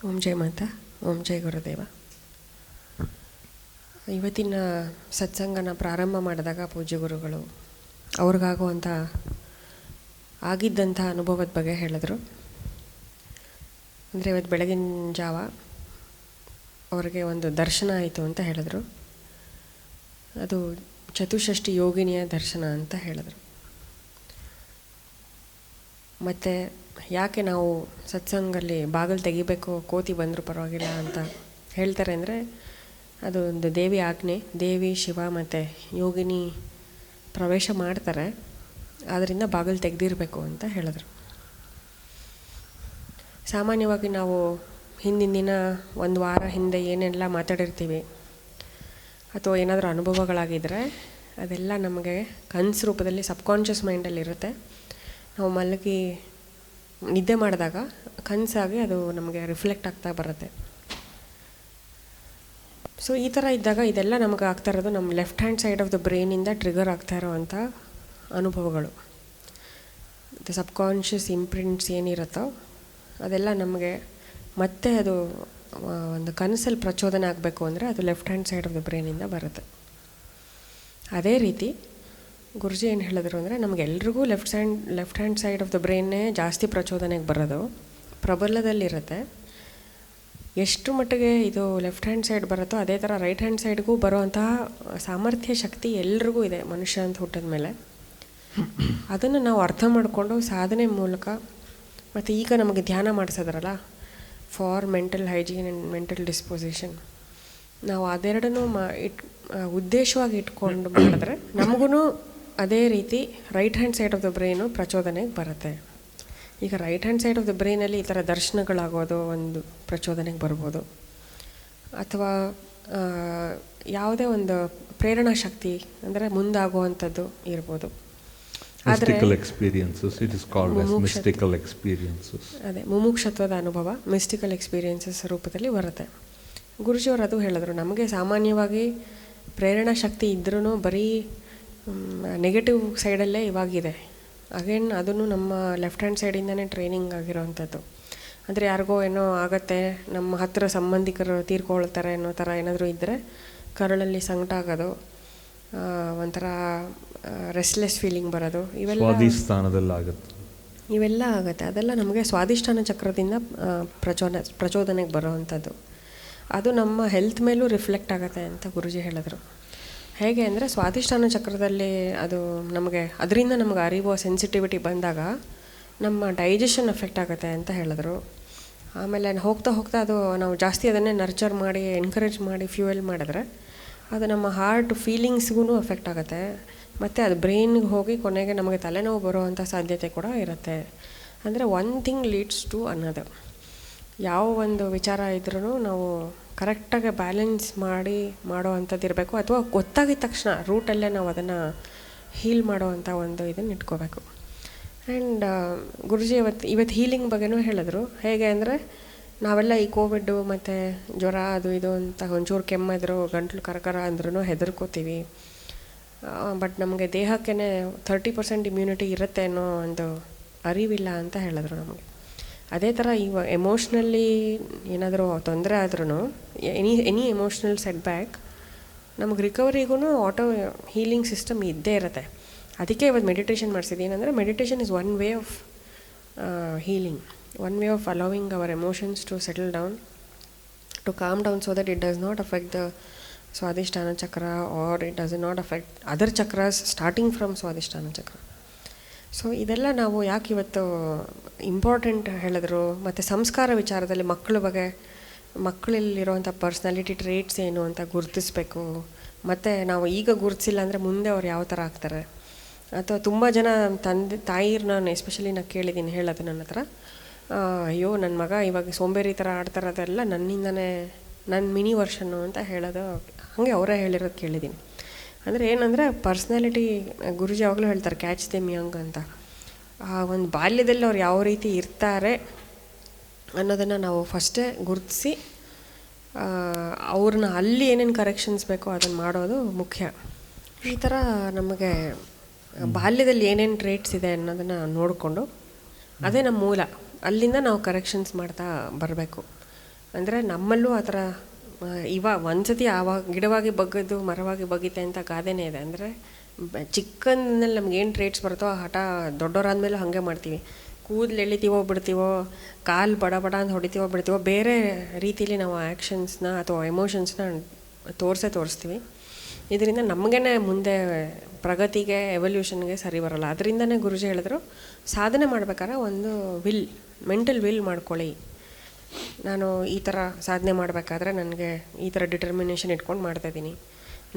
ಓಂ ಜಯ ಮಾತಾ, ಓಂ ಜಯ ಗುರುದೇವ. ಇವತ್ತಿನ ಸತ್ಸಂಗನ ಪ್ರಾರಂಭ ಮಾಡಿದಾಗ ಪೂಜ್ಯ ಗುರುಗಳು ಅವ್ರಿಗಾಗುವಂಥ ಆಗಿದ್ದಂಥ ಅನುಭವದ ಬಗ್ಗೆ ಹೇಳಿದ್ರು. ಅಂದರೆ ಇವತ್ತು ಬೆಳಗಿನ ಜಾವ ಅವ್ರಿಗೆ ಒಂದು ದರ್ಶನ ಆಯಿತು ಅಂತ ಹೇಳಿದ್ರು. ಅದು ಚತುಷ್ಷಷ್ಠಿ ಯೋಗಿನಿಯ ದರ್ಶನ ಅಂತ ಹೇಳಿದ್ರು. ಮತ್ತು ಯಾಕೆ ನಾವು ಸತ್ಸಂಗಲ್ಲಿ ಬಾಗಿಲು ತೆಗಿಬೇಕು, ಕೋತಿ ಬಂದರೂ ಪರವಾಗಿಲ್ಲ ಅಂತ ಹೇಳ್ತಾರೆ ಅಂದರೆ, ಅದು ಒಂದು ದೇವಿ ಆಜ್ಞೆ. ದೇವಿ, ಶಿವ ಮತ್ತು ಯೋಗಿನಿ ಪ್ರವೇಶ ಮಾಡ್ತಾರೆ, ಆದ್ದರಿಂದ ಬಾಗಿಲು ತೆಗೆದಿರಬೇಕು ಅಂತ ಹೇಳಿದ್ರು. ಸಾಮಾನ್ಯವಾಗಿ ನಾವು ಹಿಂದಿನ ದಿನ ಒಂದು ವಾರ ಹಿಂದೆ ಏನೆಲ್ಲ ಮಾತಾಡಿರ್ತೀವಿ ಅಥವಾ ಏನಾದರೂ ಅನುಭವಗಳಾಗಿದ್ದರೆ ಅದೆಲ್ಲ ನಮಗೆ ಕನಸು ರೂಪದಲ್ಲಿ ಸಬ್ಕಾನ್ಷಿಯಸ್ ಮೈಂಡಲ್ಲಿರುತ್ತೆ. ನಾವು ಮಲಗಿ ನಿದ್ದೆ ಮಾಡಿದಾಗ ಕನಸಾಗಿ ಅದು ನಮಗೆ ರಿಫ್ಲೆಕ್ಟ್ ಆಗ್ತಾ ಬರುತ್ತೆ. ಸೊ ಈ ಥರ ಇದ್ದಾಗ ಇದೆಲ್ಲ ನಮಗೆ ಆಗ್ತಾ ಇರೋದು ನಮ್ಮ left hand side of the ಬ್ರೈನಿಂದ ಟ್ರಿಗರ್ ಆಗ್ತಾ ಇರೋವಂಥ ಅನುಭವಗಳು. ದ ಸಬ್ಕಾನ್ಷಿಯಸ್ ಇಂಪ್ರಿಂಟ್ಸ್ ಏನಿರುತ್ತೋ ಅದೆಲ್ಲ ನಮಗೆ ಮತ್ತೆ ಅದು ಒಂದು ಕನಸಲ್ಲಿ ಪ್ರಚೋದನೆ ಆಗಬೇಕು ಅಂದರೆ ಅದು left hand side of the ಬ್ರೈನಿಂದ ಬರುತ್ತೆ. ಅದೇ ರೀತಿ ಗುರುಜಿ ಏನು ಹೇಳಿದ್ರು ಅಂದರೆ, ನಮಗೆಲ್ರಿಗೂ left hand side of the ಬ್ರೈನ್ನೇ ಜಾಸ್ತಿ ಪ್ರಚೋದನೆಗೆ ಬರೋದು, ಪ್ರಬಲದಲ್ಲಿರುತ್ತೆ. ಎಷ್ಟು ಮಟ್ಟಿಗೆ ಇದು ಲೆಫ್ಟ್ ಹ್ಯಾಂಡ್ ಸೈಡ್ ಬರುತ್ತೋ ಅದೇ ಥರ ರೈಟ್ ಹ್ಯಾಂಡ್ ಸೈಡ್ಗೂ ಬರುವಂತಹ ಸಾಮರ್ಥ್ಯ ಶಕ್ತಿ ಎಲ್ರಿಗೂ ಇದೆ ಮನುಷ್ಯ ಅಂತ ಹುಟ್ಟಿದ ಮೇಲೆ. ಅದನ್ನು ನಾವು ಅರ್ಥ ಮಾಡಿಕೊಂಡು ಸಾಧನೆ ಮೂಲಕ, ಮತ್ತು ಈಗ ನಮಗೆ ಧ್ಯಾನ ಮಾಡಿಸೋದ್ರಲ್ಲ for mental hygiene and mental disposition, ನಾವು ಅದೆರಡನ್ನೂ ಉದ್ದೇಶವಾಗಿ ಇಟ್ಕೊಂಡು ಮಾಡಿದ್ರೆ ನಮಗೂ ಅದೇ ರೀತಿ right hand side of the brain ಪ್ರಚೋದನೆಗೆ ಬರುತ್ತೆ. ಈಗ right hand side of the ಬ್ರೈನಲ್ಲಿ ಈ ಥರ ದರ್ಶನಗಳಾಗೋದು ಒಂದು ಪ್ರಚೋದನೆಗೆ ಬರ್ಬೋದು, ಅಥವಾ ಯಾವುದೇ ಒಂದು ಪ್ರೇರಣಾ ಶಕ್ತಿ ಅಂದರೆ ಮುಂದಾಗುವಂಥದ್ದು ಇರ್ಬೋದು. Mystical experiences, it is called as mystical experiences. ಅದೇ ಮುಮುಕ್ಷತ್ವದ ಅನುಭವ ಮಿಸ್ಟಿಕಲ್ ಎಕ್ಸ್ಪೀರಿಯನ್ಸಸ್ ರೂಪದಲ್ಲಿ ಬರುತ್ತೆ. ಗುರುಜಿಯವರು ಅದು ಹೇಳಿದ್ರು, ನಮಗೆ ಸಾಮಾನ್ಯವಾಗಿ ಪ್ರೇರಣಾ ಶಕ್ತಿ ಇದ್ರೂ ಬರೀ ನೆಗೆಟಿವ್ ಸೈಡಲ್ಲೇ ಇವಾಗಿದೆ. ಅಗೇನ್ ಅದನ್ನು ನಮ್ಮ ಲೆಫ್ಟ್ ಹ್ಯಾಂಡ್ ಸೈಡಿಂದನೇ ಟ್ರೈನಿಂಗ್ ಆಗಿರೋವಂಥದ್ದು. ಅಂದರೆ ಯಾರಿಗೋ ಏನೋ ಆಗುತ್ತೆ, ನಮ್ಮ ಹತ್ತಿರ ಸಂಬಂಧಿಕರು ತೀರ್ಕೊಳ್ತಾರೆ ಅನ್ನೋ ಥರ ಏನಾದರೂ ಇದ್ದರೆ ಕರಳಲ್ಲಿ ಸಂಕಟ ಆಗೋದು, ಒಂಥರ ರೆಸ್ಟ್ಲೆಸ್ ಫೀಲಿಂಗ್ ಬರೋದು, ಇವೆಲ್ಲ ಆಗುತ್ತೆ. ಅದೆಲ್ಲ ನಮಗೆ ಸ್ವಾದಿಷ್ಠಾನ ಚಕ್ರದಿಂದ ಪ್ರಚೋದನೆಗೆ ಬರೋವಂಥದ್ದು. ಅದು ನಮ್ಮ ಹೆಲ್ತ್ ಮೇಲೂ ರಿಫ್ಲೆಕ್ಟ್ ಆಗುತ್ತೆ ಅಂತ ಗುರುಜಿ ಹೇಳಿದ್ರು. ಹೇಗೆ ಅಂದರೆ, ಸ್ವಾದಿಷ್ಠಾನ ಚಕ್ರದಲ್ಲಿ ಅದು ನಮಗೆ ಅದರಿಂದ ನಮಗೆ ಅರಿವು ಸೆನ್ಸಿಟಿವಿಟಿ ಬಂದಾಗ ನಮ್ಮ ಡೈಜೆಷನ್ ಎಫೆಕ್ಟ್ ಆಗುತ್ತೆ ಅಂತ ಹೇಳಿದ್ರು. ಆಮೇಲೆ ಹೋಗ್ತಾ ಹೋಗ್ತಾ ಅದು ನಾವು ಜಾಸ್ತಿ ಅದನ್ನೇ ನರ್ಚರ್ ಮಾಡಿ ಎನ್ಕರೇಜ್ ಮಾಡಿ ಫ್ಯೂಯಲ್ ಮಾಡಿದ್ರೆ ಅದು ನಮ್ಮ ಹಾರ್ಟ್ ಫೀಲಿಂಗ್ಸ್ಗೂ ಎಫೆಕ್ಟ್ ಆಗುತ್ತೆ. ಮತ್ತು ಅದು ಬ್ರೈನ್ಗೆ ಹೋಗಿ ಕೊನೆಗೆ ನಮಗೆ ತಲೆನೋವು ಬರುವಂಥ ಸಾಧ್ಯತೆ ಕೂಡ ಇರುತ್ತೆ. ಅಂದರೆ ಒನ್ ಥಿಂಗ್ ಲೀಡ್ಸ್ ಟು ಅನ್ನೋದು. ಯಾವ ಒಂದು ವಿಚಾರ ಇದ್ರೂ ನಾವು ಕರೆಕ್ಟಾಗಿ ಬ್ಯಾಲೆನ್ಸ್ ಮಾಡಿ ಮಾಡೋ ಅಂಥದ್ದು ಇರಬೇಕು, ಅಥವಾ ಗೊತ್ತಾಗಿದ ತಕ್ಷಣ ರೂಟಲ್ಲೇ ನಾವು ಅದನ್ನು ಹೀಲ್ ಮಾಡೋವಂಥ ಒಂದು ಇದನ್ನು ಇಟ್ಕೋಬೇಕು. ಆ್ಯಂಡ್ ಗುರುಜಿ ಇವತ್ತು ಹೀಲಿಂಗ್ ಬಗ್ಗೆನೂ ಹೇಳಿದ್ರು. ಹೇಗೆ ಅಂದರೆ, ನಾವೆಲ್ಲ ಈ ಕೋವಿಡ್ಡು ಮತ್ತು ಜ್ವರ ಅದು ಇದು ಅಂತ ಒಂಚೂರು ಕೆಮ್ಮಿದ್ರು ಗಂಟ್ಲು ಕರಕರ ಅಂದ್ರೂ ಹೆದರ್ಕೋತೀವಿ. ಬಟ್ ನಮಗೆ ದೇಹಕ್ಕೇ 30% ಇಮ್ಯುನಿಟಿ ಇರುತ್ತೆ ಅನ್ನೋ ಒಂದು ಅರಿವಿಲ್ಲ ಅಂತ ಹೇಳಿದ್ರು ನಮಗೆ. ಅದೇ ಥರ ಎಮೋಷ್ನಲ್ಲಿ ಏನಾದರೂ ತೊಂದರೆ ಆದ್ರೂ ಎನಿ ಎಮೋಷ್ನಲ್ ಸೆಟ್ ಬ್ಯಾಕ್ ನಮಗೆ ರಿಕವರಿಗೂ ಆಟೋ ಹೀಲಿಂಗ್ ಸಿಸ್ಟಮ್ ಇದ್ದೇ ಇರುತ್ತೆ. ಅದಕ್ಕೆ ಇವತ್ತು ಮೆಡಿಟೇಷನ್ ಮಾಡಿಸಿದ್ದು. ಏನಂದರೆ, meditation is one way of healing, one way of allowing our emotions to settle down, to calm down, so that it does not affect the Swadhisthana chakra, or it does not affect other chakras starting from Swadhisthana chakra. So ಇದೆಲ್ಲ ನಾವು ಯಾಕೆ ಇವತ್ತು important ಹೇಳಿದ್ರು. ಮತ್ತು ಸಂಸ್ಕಾರ ವಿಚಾರದಲ್ಲಿ ಮಕ್ಕಳ ಬಗ್ಗೆ, ಮಕ್ಕಳಲ್ಲಿರುವಂಥ ಪರ್ಸ್ನಾಲಿಟಿ ಟ್ರೇಟ್ಸ್ ಏನು ಅಂತ ಗುರುತಿಸ್ಬೇಕು. ಮತ್ತು ನಾವು ಈಗ ಗುರುತಿಸಿಲ್ಲ ಅಂದರೆ ಮುಂದೆ ಅವ್ರು ಯಾವ ಥರ ಆಗ್ತಾರೆ. ಅಥವಾ ತುಂಬ ಜನ ತಂದೆ ತಾಯಿರು, ನಾನು ಎಸ್ಪೆಷಲಿ ನಾನು ಕೇಳಿದ್ದೀನಿ ಹೇಳೋದು ನನ್ನ ಹತ್ರ, ಅಯ್ಯೋ ನನ್ನ ಮಗ ಇವಾಗ ಸೋಂಬೇರಿ ಥರ ಆಡ್ತಾರದೆಲ್ಲ ನನ್ನಿಂದನೇ, ನನ್ನ ಮಿನಿ ವರ್ಷನ್ನು ಅಂತ ಹೇಳೋದು, ಹಾಗೆ ಅವರೇ ಹೇಳಿರೋದು ಕೇಳಿದ್ದೀನಿ. ಅಂದರೆ ಏನಂದರೆ, ಪರ್ಸ್ನಾಲಿಟಿ ಗುರುಜಿ ಯಾವಾಗಲೂ ಹೇಳ್ತಾರೆ ಕ್ಯಾಚ್ ದೆಮ್ ಯಂಗ್ ಅಂತ. ಆ ಒಂದು ಬಾಲ್ಯದಲ್ಲಿ ಅವ್ರು ಯಾವ ರೀತಿ ಇರ್ತಾರೆ ಅನ್ನೋದನ್ನು ನಾವು ಫಸ್ಟೇ ಗುರುತಿಸಿ ಅವ್ರನ್ನ ಅಲ್ಲಿ ಏನೇನು ಕರೆಕ್ಷನ್ಸ್ ಬೇಕೋ ಅದನ್ನು ಮಾಡೋದು ಮುಖ್ಯ. ಈ ಥರ ನಮಗೆ ಬಾಲ್ಯದಲ್ಲಿ ಏನೇನು ಟ್ರೇಟ್ಸ್ ಇದೆ ಅನ್ನೋದನ್ನು ನೋಡಿಕೊಂಡು, ಅದೇ ನಮ್ಮ ಮೂಲ, ಅಲ್ಲಿಂದ ನಾವು ಕರೆಕ್ಷನ್ಸ್ ಮಾಡ್ತಾ ಬರಬೇಕು. ಅಂದರೆ ನಮ್ಮಲ್ಲೂ ಆ ಥರ ಒಂದ್ಸತಿ ಆವಾಗ ಗಿಡವಾಗಿ ಬಗ್ಗದು ಮರವಾಗಿ ಬಗ್ಗಿತೆ ಅಂತ ಗಾದೆನೇ ಇದೆ. ಅಂದರೆ ಚಿಕ್ಕಂದಿನಲ್ಲಿ ನಮ್ಗೆ ಏನು ಟ್ರೇಟ್ಸ್ ಬರುತ್ತೋ ಆ ಹಠ ದೊಡ್ಡವರಾದ್ಮೇಲೆ ಹಾಗೆ ಮಾಡ್ತೀವಿ. ಕೂದಲು ಎಳಿತೀವೋ ಬಿಡ್ತೀವೋ, ಕಾಲು ಬಡ ಬಡ ಅಂತ ಹೊಡಿತೀವೋ ಬಿಡ್ತೀವೋ, ಬೇರೆ ರೀತಿಯಲ್ಲಿ ನಾವು ಆ್ಯಕ್ಷನ್ಸ್ನ ಅಥವಾ ಎಮೋಷನ್ಸ್ನ ತೋರಿಸ್ತೀವಿ. ಇದರಿಂದ ನಮಗೇ ಮುಂದೆ ಪ್ರಗತಿಗೆ ಎವಲ್ಯೂಷನ್ಗೆ ಸರಿ ಬರೋಲ್ಲ. ಅದರಿಂದನೇ ಗುರುಜಿ ಹೇಳಿದ್ರು, ಸಾಧನೆ ಮಾಡ್ಬೇಕಾದ್ರೆ ಒಂದು ಮೆಂಟಲ್ ವಿಲ್ ಮಾಡ್ಕೊಳ್ಳಿ. ನಾನು ಈ ಥರ ಸಾಧನೆ ಮಾಡಬೇಕಾದ್ರೆ ನನಗೆ ಈ ಥರ ಡಿಟರ್ಮಿನೇಷನ್ ಇಟ್ಕೊಂಡು ಮಾಡ್ತಾಯಿದ್ದೀನಿ,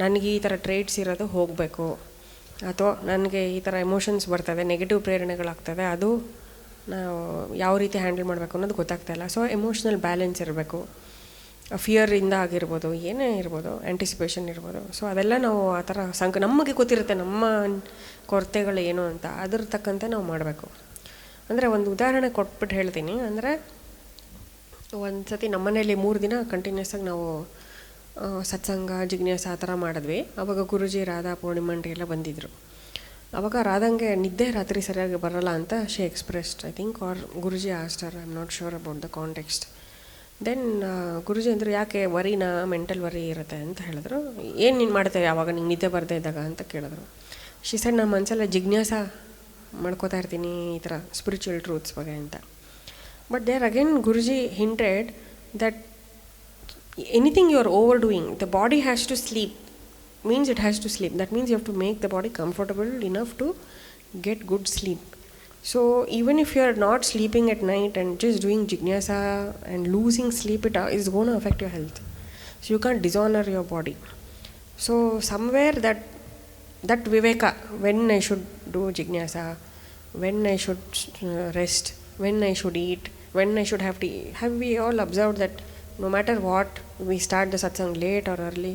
ನನಗೆ ಈ ಥರ ಟ್ರೇಟ್ಸ್ ಇರೋದು ಹೋಗಬೇಕು, ಅಥವಾ ನನಗೆ ಈ ಥರ ಎಮೋಷನ್ಸ್ ಬರ್ತದೆ, ನೆಗೆಟಿವ್ ಪ್ರೇರಣೆಗಳಾಗ್ತದೆ, ಅದು ನಾವು ಯಾವ ರೀತಿ ಹ್ಯಾಂಡಲ್ ಮಾಡಬೇಕು ಅನ್ನೋದು ಗೊತ್ತಾಗ್ತಾಯಿಲ್ಲ. ಸೊ ಎಮೋಷ್ನಲ್ ಬ್ಯಾಲೆನ್ಸ್ ಇರಬೇಕು. ಫಿಯರಿಂದ ಆಗಿರ್ಬೋದು, ಏನೇ ಇರ್ಬೋದು, ಆ್ಯಂಟಿಸಿಪೇಷನ್ ಇರ್ಬೋದು. ಸೊ ಅದೆಲ್ಲ ನಾವು ಆ ಥರ ನಮಗೆ ಗೊತ್ತಿರುತ್ತೆ ನಮ್ಮ ಕೊರತೆಗಳು ಏನು ಅಂತ, ಅದ್ರ ತಕ್ಕಂತೆ ನಾವು ಮಾಡಬೇಕು. ಅಂದರೆ ಒಂದು ಉದಾಹರಣೆ ಕೊಟ್ಬಿಟ್ಟು ಹೇಳ್ತೀನಿ. ಅಂದರೆ ಒಂದು ಸತಿ ನಮ್ಮನೇಲಿ 3 ದಿನ ಕಂಟಿನ್ಯೂಸ್ ಆಗಿ ನಾವು ಸತ್ಸಂಗ ಜಿಜ್ಞಾಸ ಆ ಥರ ಮಾಡಿದ್ವಿ. ಆವಾಗ ಗುರುಜಿ, ರಾಧಾ, ಪೂರ್ಣಿಮಾಂಟಿ ಎಲ್ಲ ಬಂದಿದ್ದರು. ಆವಾಗ ರಾಧಂಗೆ ನಿದ್ದೆ ರಾತ್ರಿ ಸರಿಯಾಗಿ ಬರೋಲ್ಲ ಅಂತ she expressed, I think, or Guruji asked her, I am not sure about the context. Then Guruji ಅಂದರು, ಯಾಕೆ ವರಿನಾ, ಮೆಂಟಲ್ ವರಿ ಇರುತ್ತೆ ಅಂತ ಹೇಳಿದ್ರು. ಏನು ನೀನು ಮಾಡ್ತೇವೆ ಯಾವಾಗ ನಿಂಗೆ ನಿದ್ದೆ ಬರದೇ ಇದ್ದಾಗ ಅಂತ ಕೇಳಿದ್ರು. ಶಿ ಸೈಡ್, ನಮ್ಮ ಮನಸ್ಸೆಲ್ಲ ಜಿಜ್ಞಾಸ ಮಾಡ್ಕೋತಾ ಇರ್ತೀನಿ ಈ ಥರ ಸ್ಪಿರಿಚುವಲ್ ಟ್ರೂತ್ಸ್ ಬಗ್ಗೆ ಅಂತ. But there again Guruji hinted that anything you are overdoing, the body has to sleep, means it has to sleep. That means you have to make the body comfortable enough to get good sleep. So even if you are not sleeping at night and just doing jignasa and losing sleep, it is going to affect your health. So you can't dishonor your body. So somewhere that viveka, when I should do jignasa, when I should rest, when I should eat, when I should have tea. Have we all observed that no matter what, we start the satsang late or early,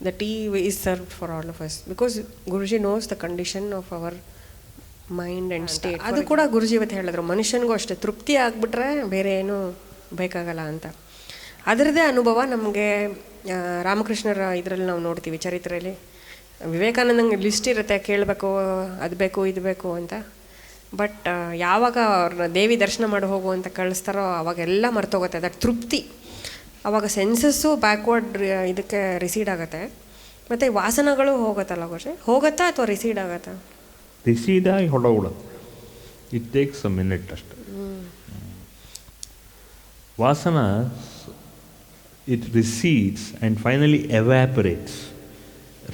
the tea is served for all of us, because Guruji knows the condition of our mind and state. ಅದು ಕೂಡ ಗುರುಜಿ ಇವತ್ತು ಹೇಳಿದ್ರು, ಮನುಷ್ಯನಿಗೂ ಅಷ್ಟೇ, ತೃಪ್ತಿ ಆಗಿಬಿಟ್ರೆ ಬೇರೆ ಏನೂ ಬೇಕಾಗಲ್ಲ ಅಂತ. ಅದರದ್ದೇ ಅನುಭವ ನಮಗೆ ರಾಮಕೃಷ್ಣರ ಇದರಲ್ಲಿ ನಾವು ನೋಡ್ತೀವಿ, ಚರಿತ್ರೆಯಲ್ಲಿ. ವಿವೇಕಾನಂದಂಗೆ ಲಿಸ್ಟ್ ಇರುತ್ತೆ, ಕೇಳಬೇಕು, ಅದು ಬೇಕು, ಇದು ಬೇಕು ಅಂತ. ಬಟ್ ಯಾವಾಗ ಅವ್ರನ್ನ ದೇವಿ ದರ್ಶನ ಮಾಡಿ ಹೋಗು ಅಂತ ಕಳಿಸ್ತಾರೋ ಅವಾಗೆಲ್ಲ ಮರ್ತೋಗುತ್ತೆ. ದಟ್ ತೃಪ್ತಿ. ಆವಾಗ ಸೆನ್ಸಸ್ಸು ಬ್ಯಾಕ್ವರ್ಡ್ ಇದಕ್ಕೆ ರಿಸೀಡ್ ಆಗುತ್ತೆ. ಮತ್ತು ವಾಸನಗಳು ಹೋಗುತ್ತಲ್ಲ ಗುರುಜಿ, ಹೋಗುತ್ತಾ ಅಥವಾ ರಿಸೀಡ್ ಆಗುತ್ತಾ? ರಿಸೀಡ್ ಆಗಿ ಹೊಡೋಗ್ಬಿಡುತ್ತೆ. ಇಟ್ ಟೇಕ್ಸ್ ಅ ಮಿನಿಟ್ ಅಷ್ಟೆ. ವಾಸನ it recedes and finally evaporates.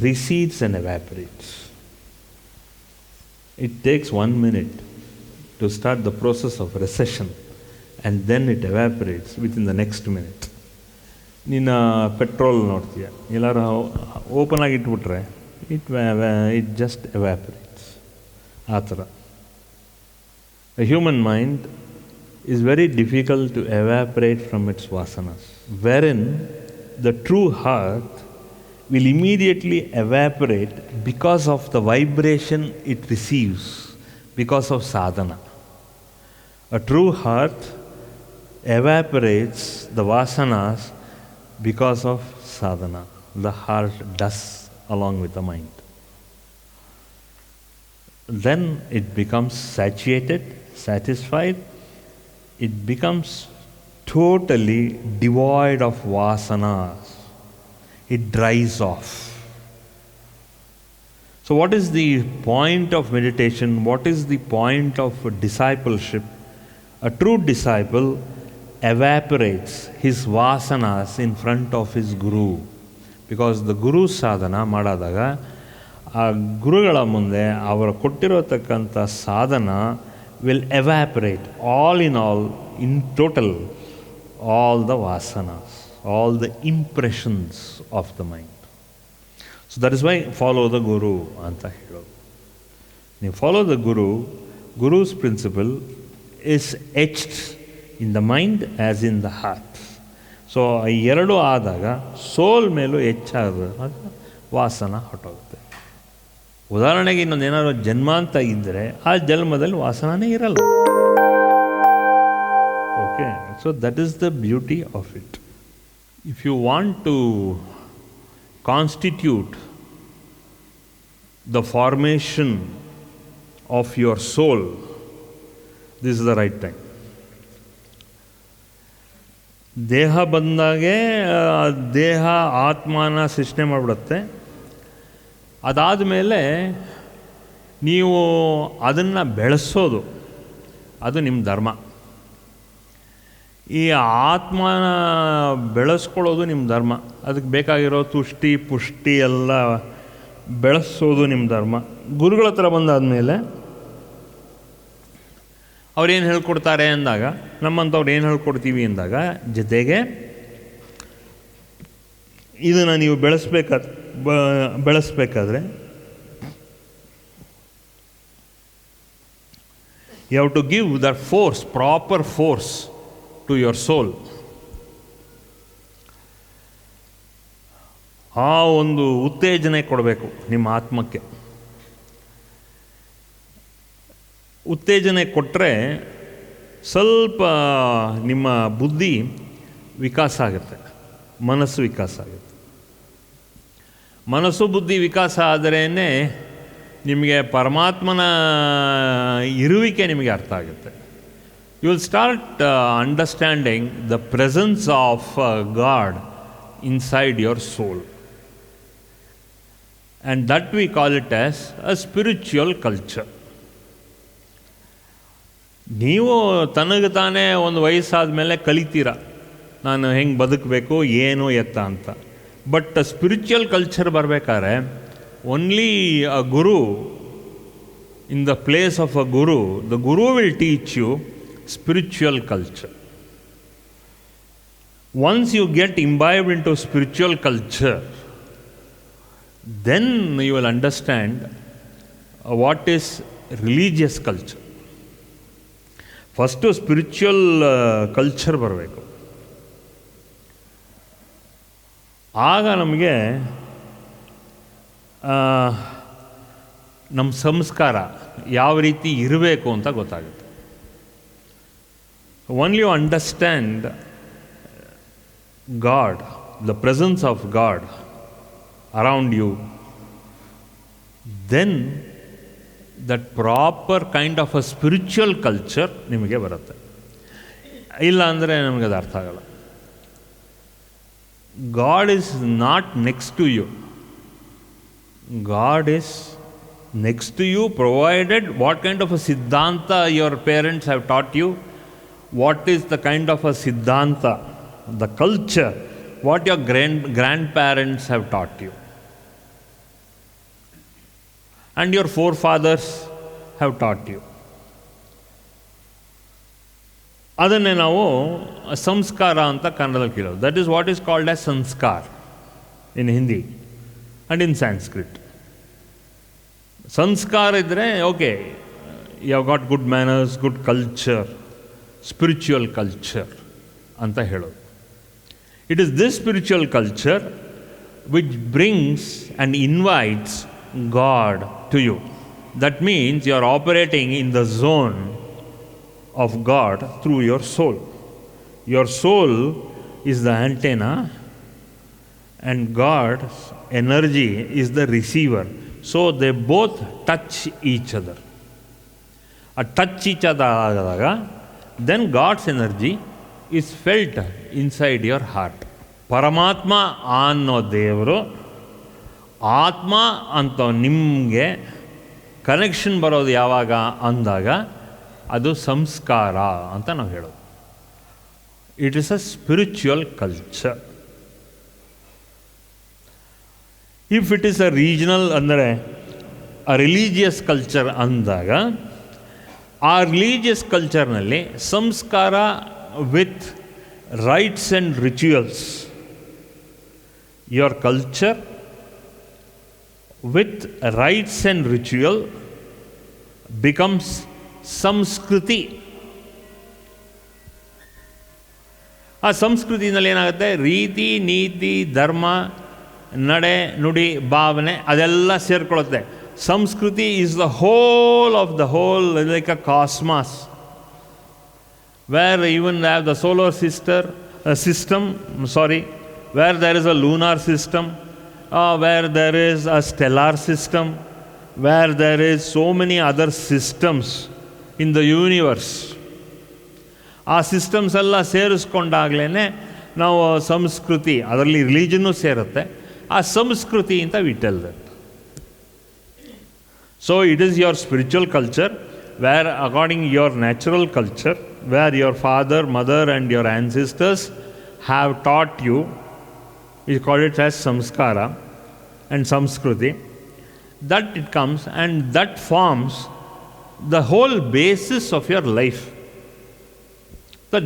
Recedes and evaporates. It takes 1 minute to start the process of recession, and then it evaporates within the next minute. ನೀನು petrol ನೋಡ್ತೀಯ, ಎಲ್ಲರೂ ಓಪನ್ ಆಗಿ ಇಟ್ಬಿಟ್ರೆ it just ಎವ್ಯಾಪರೇಟ್ಸ್. ಆ ಥರ a human mind is very difficult to evaporate from its vasanas, wherein the true heart will immediately evaporate because of the vibration it receives, because of sadhana. A true heart evaporates the vasanas because of sadhana. The heart does along with the mind. Then it becomes satiated, satisfied. It becomes totally devoid of vasanas. It dries off. So what is the point of meditation? What is the point of discipleship? A true disciple evaporates his vasanas in front of his guru. Because the guru sadhana ಮಾಡಾದಾಗ ಆ ಗುರುಗಳ ಮುಂದೆ ಅವರು ಕೊಟ್ಟಿರತಕ್ಕಂಥ ಸಾಧನ will evaporate all in total all the vasanas, all the impressions of the mind. So that is why follow the guru anta helodu. You follow the guru, guru's principle is etched in the mind as in the heart. So ಎರಡು ಆದಾಗ ಸೋಲ್ ಮೇಲೂ ಹೆಚ್ಚಾಗ ವಾಸನ ಹೊಟ್ಟೋಗುತ್ತೆ. ಉದಾಹರಣೆಗೆ ಇನ್ನೊಂದು ಏನಾದ್ರು ಜನ್ಮ ಅಂತ ಇದ್ದರೆ ಆ ಜನ್ಮದಲ್ಲಿ ವಾಸನೇ ಇರಲ್ಲ. Okay, so that is the beauty of it. If you want to constitute the formation of your soul, this is the right time. ದೇಹ ಬಂದಾಗೆ ದೇಹ ಆತ್ಮನ ಸೃಷ್ಟಿ ಮಾಡಿಬಿಡುತ್ತೆ. ಅದಾದಮೇಲೆ ನೀವು ಅದನ್ನು ಬೆಳೆಸೋದು ಅದು ನಿಮ್ಮ ಧರ್ಮ. ಈ ಆತ್ಮನ ಬೆಳೆಸ್ಕೊಳ್ಳೋದು ನಿಮ್ಮ ಧರ್ಮ. ಅದಕ್ಕೆ ಬೇಕಾಗಿರೋ ತುಷ್ಟಿ ಪುಷ್ಟಿ ಎಲ್ಲ ಬೆಳೆಸೋದು ನಿಮ್ಮ ಧರ್ಮ. ಗುರುಗಳ ಹತ್ರ ಬಂದಾದಮೇಲೆ ಅವ್ರೇನು ಹೇಳ್ಕೊಡ್ತಾರೆ ಅಂದಾಗ, ನಮ್ಮಂಥವ್ರು ಏನು ಹೇಳ್ಕೊಡ್ತೀವಿ ಅಂದಾಗ, ಜೊತೆಗೆ ಇದನ್ನು ನೀವು ಬೆಳೆಸ್ಬೇಕಾದ್ರೆ you have to give that force, proper force to your soul. ಆ ಒಂದು ಉತ್ತೇಜನೆ ಕೊಡಬೇಕು ನಿಮ್ಮ ಆತ್ಮಕ್ಕೆ. ಉತ್ತೇಜನೆ ಕೊಟ್ಟರೆ ಸ್ವಲ್ಪ ನಿಮ್ಮ ಬುದ್ಧಿ ವಿಕಾಸ ಆಗುತ್ತೆ, ಮನಸ್ಸು ವಿಕಾಸ ಆಗುತ್ತೆ. ಮನಸ್ಸು ಬುದ್ಧಿ ವಿಕಾಸ ಆದರೇ ನಿಮಗೆ ಪರಮಾತ್ಮನ ಇರುವಿಕೆ ನಿಮಗೆ ಅರ್ಥ ಆಗುತ್ತೆ. You will start understanding the presence of God inside your soul. And that we call it as a spiritual culture. ನೀವು ತನಗೆ ತಾನೇ ಒಂದು ವಯಸ್ಸಾದ ಮೇಲೆ ಕಲಿತೀರ, ನಾನು ಹೆಂಗೆ ಬದುಕಬೇಕು, ಏನು ಎತ್ತ ಅಂತ. ಬಟ್ ಸ್ಪಿರಿಚುವಲ್ ಕಲ್ಚರ್ ಬರಬೇಕಾದ್ರೆ only a guru, in the place of a guru, the guru will teach you spiritual culture. Once you get imbibed into spiritual culture, then you will understand what is religious culture. First spiritual culture ಬರಬೇಕು. ಆಗ ನಮಗೆ ನಮ್ಮ ಸಂಸ್ಕಾರ ಯಾವ ರೀತಿ ಇರಬೇಕು ಅಂತ ಗೊತ್ತಾಗುತ್ತೆ. Only you understand God, the presence of God around you, then that proper kind of a spiritual culture ನಿಮಗೆ ಬರುತ್ತೆ. ಇಲ್ಲ ಅಂದರೆ ನಮಗೆ ಅದು ಅರ್ಥ ಆಗಲ್ಲ. God is not next to you. God is next to you provided what kind of a siddhanta your parents have taught you, what is the kind of a siddhanta, the culture, what your grandparents have taught you and your forefathers have taught you. ಅದನ್ನೇ ನಾವು ಸಂಸ್ಕಾರ ಅಂತ ಕನ್ನಡದಲ್ಲಿ ಕೇಳೋದು. That is what is called as samskara in Hindi and in Sanskrit. ಸಂಸ್ಕಾರ ಇದ್ದರೆ okay, you have got good manners, good culture, spiritual culture ಅಂತ ಹೇಳೋದು. It is this spiritual culture which brings and invites God to you. That means you are operating in the zone of God through your soul. Your soul is the antenna and God's energy is the receiver. So they both touch each other. Touch each other ಆದಾಗ then God's energy is felt inside your heart. ಪರಮಾತ್ಮ ಅನ್ನೋ ದೇವರು, ಆತ್ಮ ಅಂತ ನಿಮಗೆ connection ಬರೋದು ಯಾವಾಗ ಅಂದಾಗ ಅದು ಸಂಸ್ಕಾರ ಅಂತ ನಾವು ಹೇಳೋದು. It is a spiritual culture. If it is a regional ಅಂದರೆ ಅ ರಿಲಿಜಿಯಸ್ ಕಲ್ಚರ್ ಅಂದಾಗ, ಆ ರಿಲಿಜಿಯಸ್ ಕಲ್ಚರ್ನಲ್ಲಿ ಸಂಸ್ಕಾರ with rites and rituals. Your culture with rites and ritual becomes ಸಂಸ್ಕೃತಿ. ಆ ಸಂಸ್ಕೃತಿನಲ್ಲಿ ಏನಾಗುತ್ತೆ, ರೀತಿ ನೀತಿ ಧರ್ಮ ನಡೆ ನುಡಿ ಭಾವನೆ ಅದೆಲ್ಲ ಸೇರ್ಕೊಳ್ಳುತ್ತೆ. ಸಂಸ್ಕೃತಿ is the whole of the whole, like a cosmos, where even have the solar system, where there is a lunar system, where there is a stellar system, where there is so many other systems in the universe. ಆ systems ಎಲ್ಲ ಸೇರಿಸ್ಕೊಂಡಾಗಲೇ ನಾವು ಸಂಸ್ಕೃತಿ, ಅದರಲ್ಲಿ religion ಸೇರುತ್ತೆ, ಆ ಸಂಸ್ಕೃತಿ ಅಂತ we tell that. So it is your spiritual culture, where according your natural culture, where your father, mother and your ancestors have taught you, we call it as samskara and samskruti, that it comes and that forms the whole basis of your life.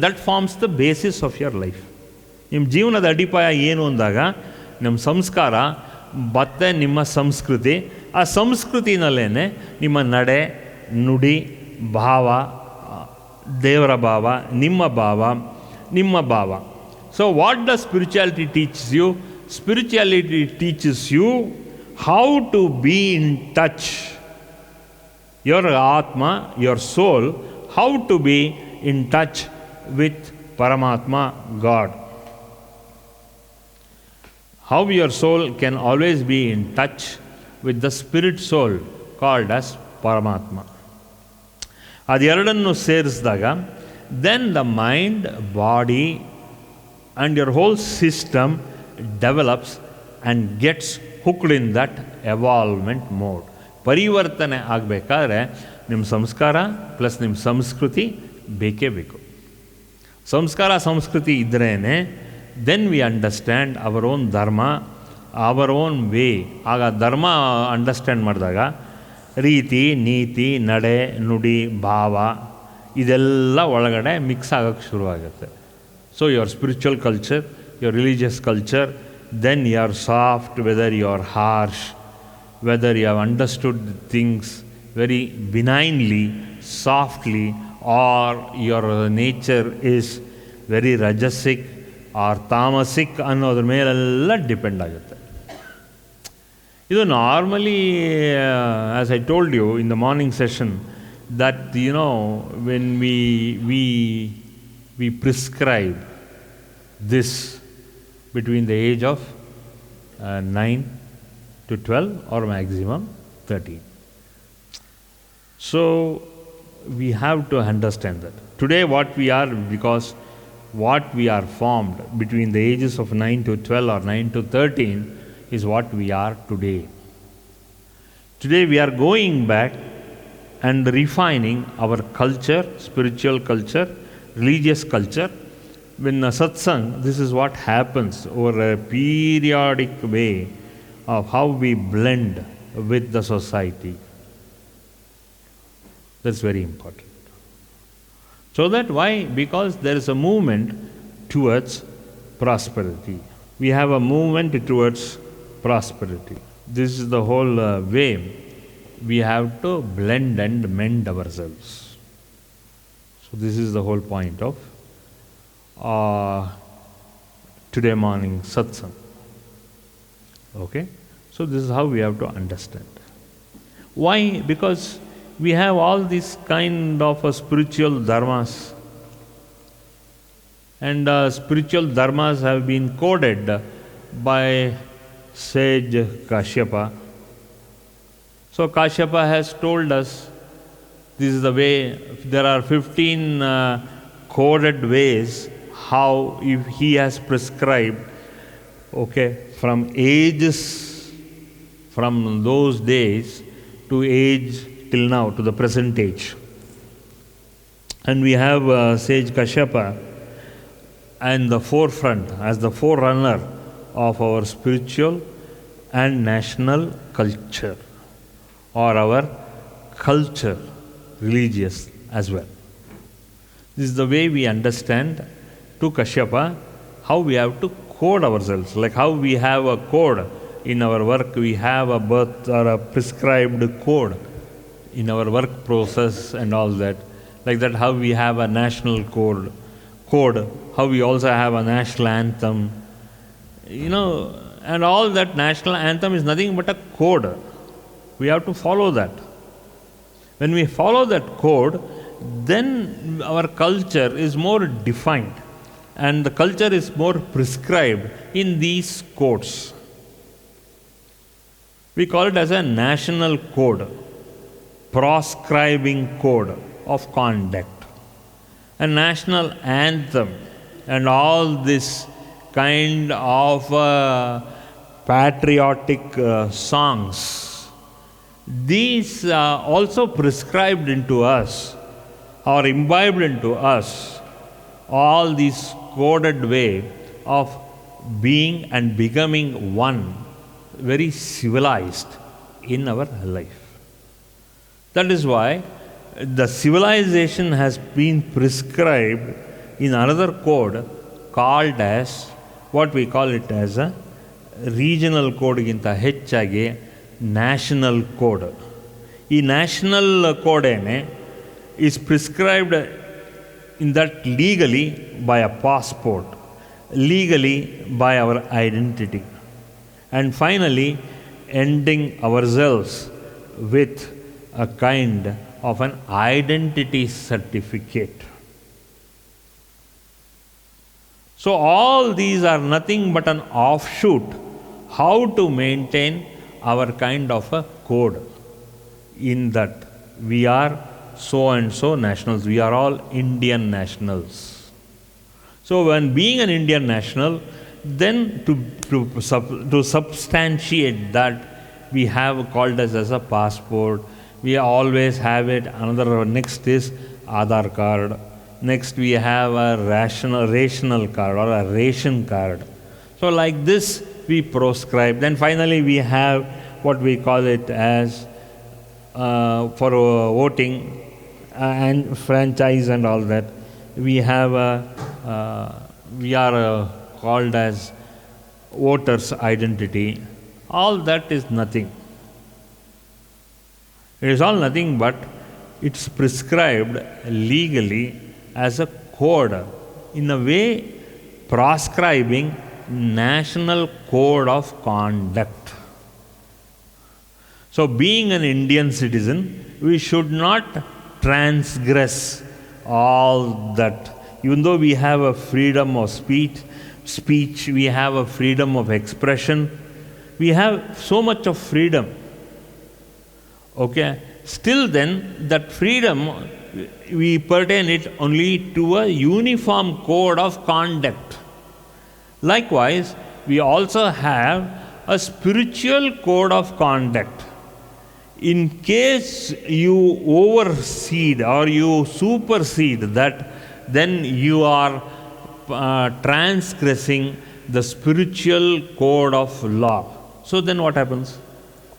That forms the basis of your life. ನಿಮ್ಮ ಜೀವನದ ಅಡಿಪಾಯ ಏನು ಅಂದಾಗ ನಮ್ಮ ಸಂಸ್ಕಾರ ಮತ್ತು ನಿಮ್ಮ ಸಂಸ್ಕೃತಿ, ಆ ಸಂಸ್ಕೃತಿನಲ್ಲೇ ನಿಮ್ಮ ನಡೆ, ನುಡಿ, ಭಾವ, ದೇವರ ಭಾವ, ನಿಮ್ಮ ಭಾವ. So what the spirituality teaches you? Spirituality teaches you how to be in touch your Atma, your soul, how to be in touch with Paramatma, God. How your soul can always be in touch with the spirit soul called as Paramatma. ಅದೆರಡನ್ನು ಸೇರಿಸಿದಾಗ then the mind, body and your whole system develops and gets hooked in that evolvement mode. ಪರಿವರ್ತನೆ ಆಗಬೇಕಾದ್ರೆ ನಿಮ್ಮ ಸಂಸ್ಕಾರ plus ನಿಮ್ಮ ಸಂಸ್ಕೃತಿ ಬೇಕೇ ಬೇಕು. ಸಂಸ್ಕಾರ ಸಂಸ್ಕೃತಿ ಇದ್ರೇ then we understand our own dharma, our own way. ಆಗ ಧರ್ಮ ಅಂಡರ್ಸ್ಟ್ಯಾಂಡ್ ಮಾಡಿದಾಗ ರೀತಿ, ನೀತಿ, ನಡೆ, ನುಡಿ, ಭಾವ ಇದೆಲ್ಲ ಒಳಗಡೆ ಮಿಕ್ಸ್ ಆಗೋಕ್ಕೆ ಶುರುವಾಗುತ್ತೆ. So your spiritual culture, your religious culture, then you are soft, whether you are harsh, whether you have understood things very benignly, softly, or your nature is very rajasic or tamasic ಅನ್ನೋದ್ರ ಮೇಲೆಲ್ಲ depend ಆಗುತ್ತೆ. ಇದು normally as I told you in the morning session that when we prescribe this between the age of 9 to 12 or maximum 13. So we have to understand that. Today what we are, because what we are formed between the ages of 9 to 12 or 9 to 13 is what we are today. Today we are going back and refining our culture, spiritual culture, religious culture. When a satsang, this is what happens over a periodic way of how we blend with the society. That's very important. So that why? Because there is a movement towards prosperity. We have a movement towards prosperity. This is the whole way we have to blend and mend ourselves. So this is the whole point of today morning satsang. Okay? So this is how we have to understand. Why? Because we have all these kind of spiritual dharmas. And spiritual dharmas have been coded by sage Kashyapa. So Kashyapa has told us this is the way. There are 15 coded ways how if he has prescribed, okay, from ages, from those days to age till now, to the present age. And we have sage Kashyapa and the forefront as the forerunner of our spiritual and national culture, or our culture, religious as well. This is the way we understand to Kashyapa how we have to code ourselves, like how we have a code in our work, we have a birth or a prescribed code in our work process and all that. Like that, how we have a national code, how we also have a national anthem, and all that. National anthem is nothing but a code. We have to follow that. When we follow that code, then our culture is more defined and the culture is more prescribed in these codes. We call it as a national code, proscribing code of conduct. A national anthem and all this kind of patriotic songs. These are also prescribed into us or imbibed into us all these coded way of being and becoming one, very civilized in our life. That is why the civilization has been prescribed in another code called as, what we call it as a regional code ginta ಹೆಚ್ಚಾಗಿ national code. ಈ national code is prescribed in that legally by a passport, legally by our identity, and finally ending ourselves with a kind of an identity certificate. So all these are nothing but an offshoot how to maintain our kind of a code, in that we are so and so nationals, we are all Indian nationals. So when being an Indian national, then to substantiate that, we have called as a passport. We always have it. Another next is Aadhaar card. Next we have a rational card or a ration card. So like this we proscribe. Then finally we have what we call it as for voting and franchise and all that. We have we are called as voters identity. All that is nothing. It is all nothing but it's prescribed legally as a code, in a way proscribing national code of conduct. So being an Indian citizen, we should not transgress all that. Even though we have a freedom of speech, we have a freedom of expression, we have so much of freedom. Okay, still then that freedom, we pertain it only to a uniform code of conduct. Likewise, we also have a spiritual code of conduct. In case you oversede or you supersede that, then you are transgressing the spiritual code of law. So then what happens?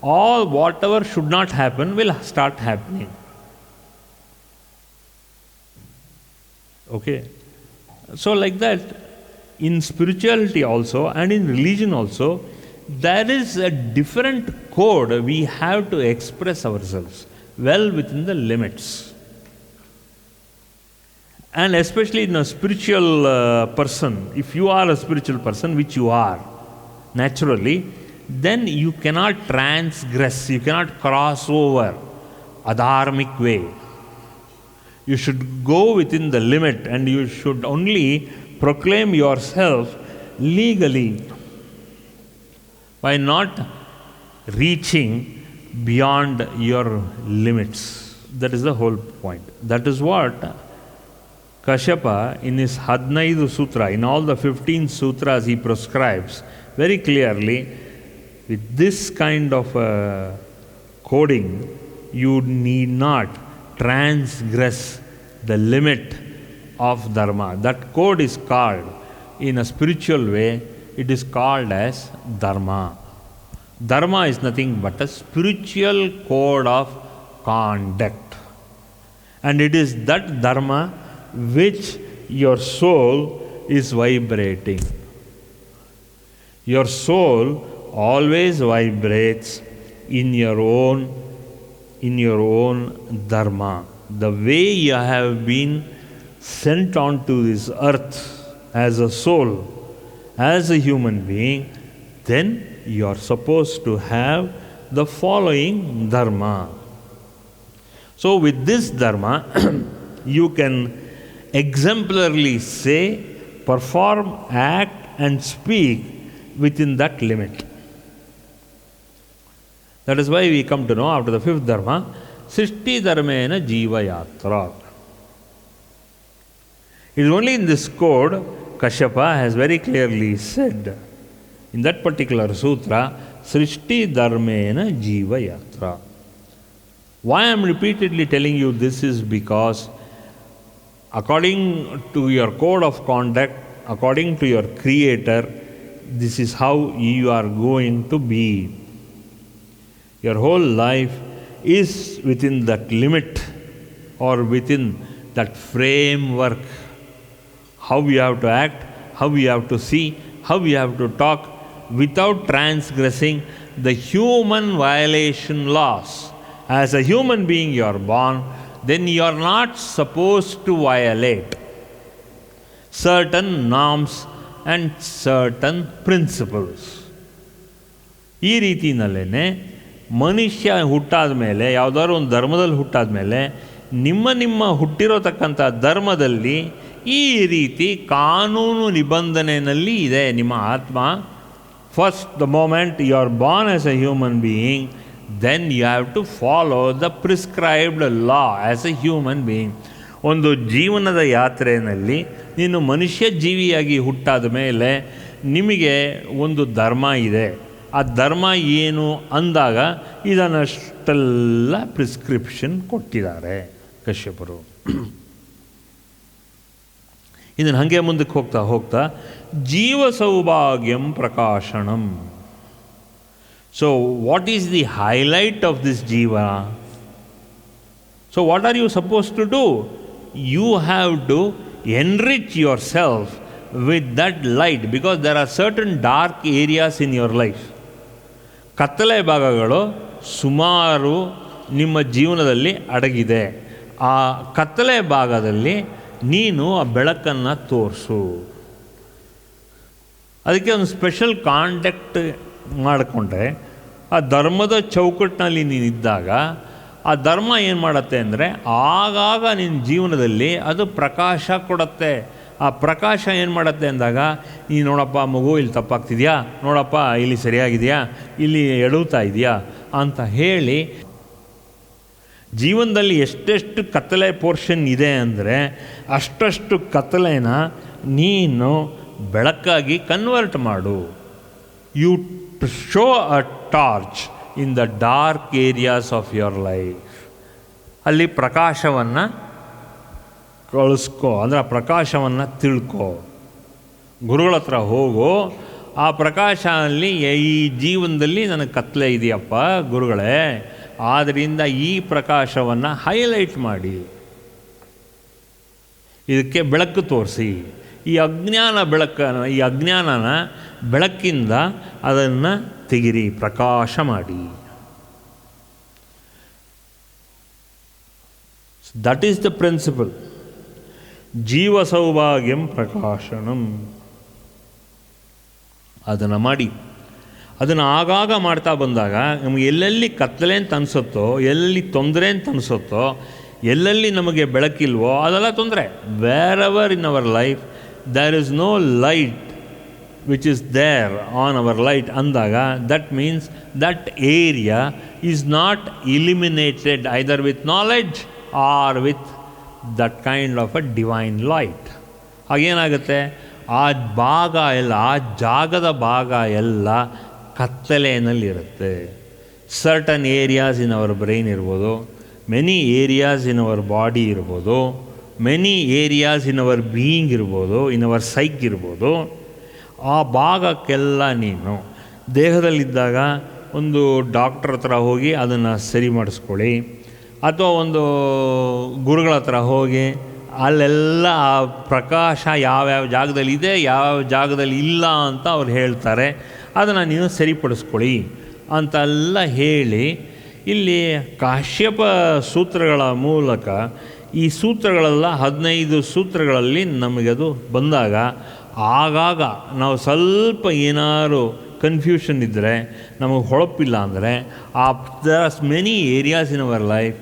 All whatever should not happen will start happening. Okay. So like that, in spirituality also and in religion also, there is a different code we have to express ourselves well within the limits. And especially in a spiritual person, if you are a spiritual person, which you are naturally, then you cannot transgress, you cannot cross over a dharmic way. You should go within the limit and you should only proclaim yourself legally by not reaching beyond your limits. That is the whole point. That is what Kashyapa in his Hadnaidu Sutra, in all the 15 sutras he prescribes very clearly, with this kind of coding, you need not transgress the limit of dharma. That code is called, in a spiritual way, it is called as dharma. Dharma is nothing but a spiritual code of conduct. And it is that dharma which your soul is vibrating. Your soul always vibrates in your own dharma. The way you have been sent onto this earth as a soul, as a human being, then you are supposed to have the following dharma. So with this dharma, you can exemplarily say, perform, act and speak within that limit. That is why we come to know after the fifth dharma, Srishti Dharmena Jiva Yatra. It is only in this code Kashyapa has very clearly said in that particular sutra, Srishti Dharmena Jiva Yatra. Why I am repeatedly telling you this is because according to your code of conduct, according to your creator, this is how you are going to be. Your whole life is within that limit or within that framework. How you have to act, how you have to see, how you have to talk without transgressing the human violation laws. As a human being you are born, then you are not supposed to violate certain norms and certain principles. ಈ ರೀತಿಯಲ್ಲೇ ಮನುಷ್ಯ ಹುಟ್ಟಾದ ಮೇಲೆ, ಯಾವುದಾದ್ರು ಒಂದು ಧರ್ಮದಲ್ಲಿ ಹುಟ್ಟಾದ ಮೇಲೆ, ನಿಮ್ಮ ಹುಟ್ಟಿರೋತಕ್ಕಂಥ ಧರ್ಮದಲ್ಲಿ ಈ ರೀತಿ ಕಾನೂನು ನಿಬಂಧನೆಯಲ್ಲಿ ಇದೆ ನಿಮ್ಮ ಆತ್ಮ. First the moment you are born as a human being, then you have to follow the prescribed law as a human being. ಒಂದು ಜೀವನದ ಯಾತ್ರೆಯಲ್ಲಿ ನೀನು ಮನುಷ್ಯ ಜೀವಿಯಾಗಿ ಹುಟ್ಟಾದ ಮೇಲೆ ನಿಮಗೆ ಒಂದು ಧರ್ಮ ಇದೆ. ಆ ಧರ್ಮ ಏನು ಅಂದಾಗ ಇದನ್ನಷ್ಟೆಲ್ಲ ಪ್ರಿಸ್ಕ್ರಿಪ್ಷನ್ ಕೊಟ್ಟಿದ್ದಾರೆ ಕಶ್ಯಪರು. ಇದನ್ನು ಹಾಗೆ ಮುಂದಕ್ಕೆ ಹೋಗ್ತಾ ಹೋಗ್ತಾ ಜೀವ ಸೌಭಾಗ್ಯಂ ಪ್ರಕಾಶನಂ. So, what is the highlight of this jiva? So, what are you supposed to do? You have to enrich yourself with that light, because there are certain dark areas in your life. ಕತ್ತಲೆ ಭಾಗಗಳು ಸುಮಾರು ನಿಮ್ಮ ಜೀವನದಲ್ಲಿ ಅಡಗಿದೆ. ಆ ಕತ್ತಲೆ ಭಾಗದಲ್ಲಿ ನೀನು ಆ ಬೆಳಕನ್ನು ತೋರಿಸು. ಅದಕ್ಕೆ ಒಂದು ಸ್ಪೆಷಲ್ ಕಾಂಟ್ಯಾಕ್ಟ್ ಮಾಡಿಕೊಂಡ್ರೆ, ಆ ಧರ್ಮದ ಚೌಕಟ್ಟಿನಲ್ಲಿ ನೀನಿದ್ದಾಗ ಆ ಧರ್ಮ ಏನು ಮಾಡುತ್ತೆ ಅಂದರೆ ಆಗಾಗ ನಿನ್ನ ಜೀವನದಲ್ಲಿ ಅದು ಪ್ರಕಾಶ ಕೊಡುತ್ತೆ. ಆ ಪ್ರಕಾಶ ಏನು ಮಾಡುತ್ತೆ ಅಂದಾಗ, ಈ ನೋಡಪ್ಪ ಮಗು ಇಲ್ಲಿ ತಪ್ಪಾಗ್ತಿದೆಯಾ, ನೋಡಪ್ಪ ಇಲ್ಲಿ ಸರಿಯಾಗಿದೆಯಾ, ಇಲ್ಲಿ ಎಡುತ್ತಾ ಇದೆಯಾ ಅಂತ ಹೇಳಿ, ಜೀವನದಲ್ಲಿ ಎಷ್ಟೆಷ್ಟು ಕತ್ತಲೆ ಪೋರ್ಷನ್ ಇದೆ ಅಂದರೆ ಅಷ್ಟಷ್ಟು ಕತ್ತಲೆನ ನೀನು ಬೆಳಕಾಗಿ ಕನ್ವರ್ಟ್ ಮಾಡು. You show a torch in the dark areas of your life. ಅಲ್ಲಿ ಪ್ರಕಾಶವನ್ನು ಕಳಿಸ್ಕೋ, ಅಂದರೆ ಆ ಪ್ರಕಾಶವನ್ನು ತಿಳ್ಕೊ. ಗುರುಗಳ ಹತ್ರ ಹೋಗೋ, ಆ ಪ್ರಕಾಶ ಅಲ್ಲಿ ಈ ಜೀವನದಲ್ಲಿ ನನಗೆ ಕತ್ತಲೆ ಇದೆಯಪ್ಪ ಗುರುಗಳೇ, ಆದ್ದರಿಂದ ಈ ಪ್ರಕಾಶವನ್ನು ಹೈಲೈಟ್ ಮಾಡಿ, ಇದಕ್ಕೆ ಬೆಳಕು ತೋರಿಸಿ. ಈ ಅಜ್ಞಾನನ ಬೆಳಕಿಂದ ಅದನ್ನು ತೆಗಿರಿ, ಪ್ರಕಾಶ ಮಾಡಿ. That is the principle. ಜೀವ ಸೌಭಾಗ್ಯಂ ಪ್ರಕಾಶನಂ. ಅದನ್ನು ಮಾಡಿ. ಅದನ್ನು ಆಗಾಗ ಮಾಡ್ತಾ ಬಂದಾಗ ನಮಗೆ ಎಲ್ಲೆಲ್ಲಿ ಕತ್ತಲೆ ಅಂತ ಅನಿಸುತ್ತೋ, ಎಲ್ಲೆಲ್ಲಿ ತೊಂದರೆ ಅಂತ ಅನಿಸುತ್ತೋ, ಎಲ್ಲೆಲ್ಲಿ ನಮಗೆ ಬೆಳಕಿಲ್ವೋ ಅದೆಲ್ಲ ತೊಂದರೆ. Wherever in our life there is no light which is there on our light ಅಂದಾಗ, that means that area is not illuminated either with knowledge or with that kind of a divine light. ಹಾಗೇನಾಗುತ್ತೆ, ಆ ಭಾಗ ಎಲ್ಲ, ಆ ಜಾಗದ ಭಾಗ ಎಲ್ಲ ಕತ್ತಲೆಯಲ್ಲಿರುತ್ತೆ. Certain areas in our brain ಇರ್ಬೋದು, many areas in our body ಇರ್ಬೋದು, many areas in our being ಇರ್ಬೋದು, ಇನ್ ಅವರ್ ಸೈಕ್ ಇರ್ಬೋದು. ಆ ಭಾಗಕ್ಕೆಲ್ಲ ನೀನು ದೇಹದಲ್ಲಿದ್ದಾಗ ಒಂದು ಡಾಕ್ಟ್ರ್ ಹತ್ರ ಹೋಗಿ ಅದನ್ನು ಸರಿ ಮಾಡಿಸ್ಕೊಳ್ಳಿ, ಅಥವಾ ಒಂದು ಗುರುಗಳ ಹತ್ರ ಹೋಗಿ ಅಲ್ಲೆಲ್ಲ ಆ ಪ್ರಕಾಶ ಯಾವ್ಯಾವ ಜಾಗದಲ್ಲಿ ಇದೆ, ಯಾವ ಜಾಗದಲ್ಲಿ ಇಲ್ಲ ಅಂತ ಅವ್ರು ಹೇಳ್ತಾರೆ, ಅದನ್ನು ನೀನು ಸರಿಪಡಿಸ್ಕೊಳ್ಳಿ ಅಂತೆಲ್ಲ ಹೇಳಿ, ಇಲ್ಲಿ ಕಾಶ್ಯಪ ಸೂತ್ರಗಳ ಮೂಲಕ ಈ ಸೂತ್ರಗಳೆಲ್ಲ 15 ಸೂತ್ರಗಳಲ್ಲಿ ನಮಗದು ಬಂದಾಗ, ಆಗಾಗ ನಾವು ಸ್ವಲ್ಪ ಏನಾದ್ರು ಕನ್ಫ್ಯೂಷನ್ ಇದ್ದರೆ, ನಮಗೆ ಹೊಳಪಿಲ್ಲ ಅಂದರೆ, there are many areas in our life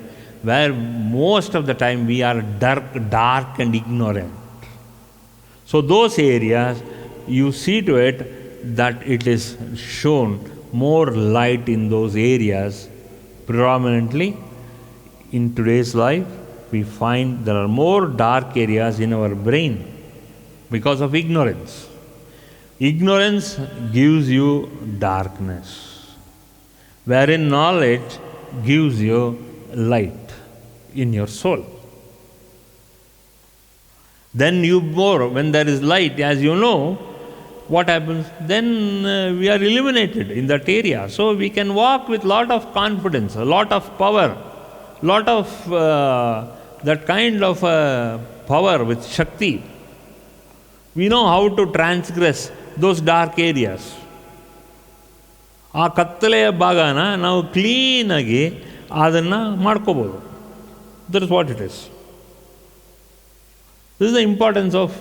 where most of the time we are dark and ignorant. So those areas you see to it that it is shown more light in those areas. Predominantly in today's life we find there are more dark areas in our brain. because of ignorance. Ignorance gives you darkness, wherein knowledge gives you light in your soul. Then when there is light, as you know, what happens? Then we are illuminated in that area. So we can walk with lot of confidence, a lot of power, lot of that kind of power with Shakti. We know how to transgress those dark areas. ಆ ಕತ್ತಲೆಯ ಭಾಗನ ನಾವು ಕ್ಲೀನಾಗಿ ಅದನ್ನು ಮಾಡ್ಕೋಬೋದು. That is what it is. This is the importance of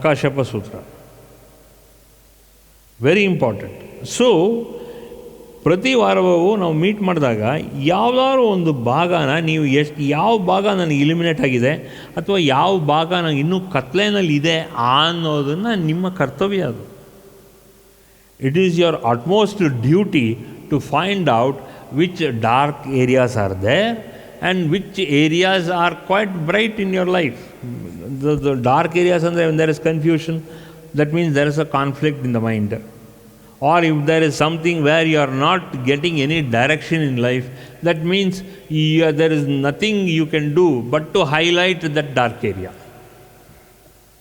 Kashyapa Sutra. Very important. So ಪ್ರತಿ ವಾರವೂ ನಾವು meet ಮಾಡಿದಾಗ ಯಾವುದಾದ್ರು ಒಂದು ಭಾಗನ ನೀವು ಯಾವ ಭಾಗ ನನಗೆ ಇಲಿಮಿನೇಟ್ ಆಗಿದೆ ಅಥವಾ ಯಾವ ಭಾಗ ನನಗೆ ಇನ್ನೂ ಕತ್ಲೆನಲ್ಲಿ ಇದೆ ಅನ್ನೋದನ್ನು ನಿಮ್ಮ ಕರ್ತವ್ಯ ಅದು. It is your utmost duty to find out which dark areas are there and which areas are quite bright in your life. The dark areas, and when there is confusion, that means there is a conflict in the mind. Or if there is something where you are not getting any direction in life, that means there is nothing you can do but to highlight that dark area.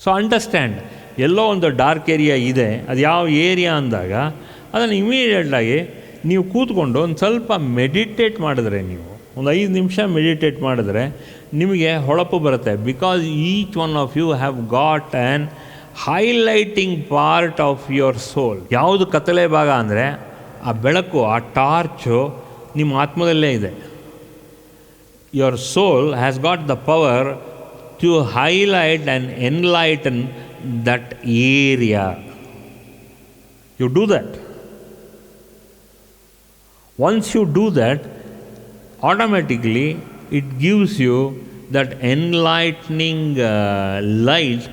So understand, ಎಲ್ಲೋ ಒಂದು dark area ಇದೆ, ಅದು ಯಾವ area ಅಂದಾಗ ಅದನ್ನು ಇಮಿಡಿಯೇಟಾಗಿ ನೀವು ಕೂತ್ಕೊಂಡು ಒಂದು ಸ್ವಲ್ಪ ಮೆಡಿಟೇಟ್ ಮಾಡಿದ್ರೆ, ನೀವು ಒಂದು 5 ನಿಮಿಷ ಮೆಡಿಟೇಟ್ ಮಾಡಿದ್ರೆ ನಿಮಗೆ ಹೊಳಪು ಬರುತ್ತೆ. Because each one of you have got an highlighting part of your soul. ಯಾವುದು ಕತ್ತಲೆ ಭಾಗ ಅಂದರೆ ಆ ಬೆಳಕು, ಆ ಟಾರ್ಚು ನಿಮ್ಮ ಆತ್ಮದಲ್ಲೇ ಇದೆ. Your soul has got the power to highlight and enlighten that area. You do that. Once you do that, automatically it gives you that enlightening light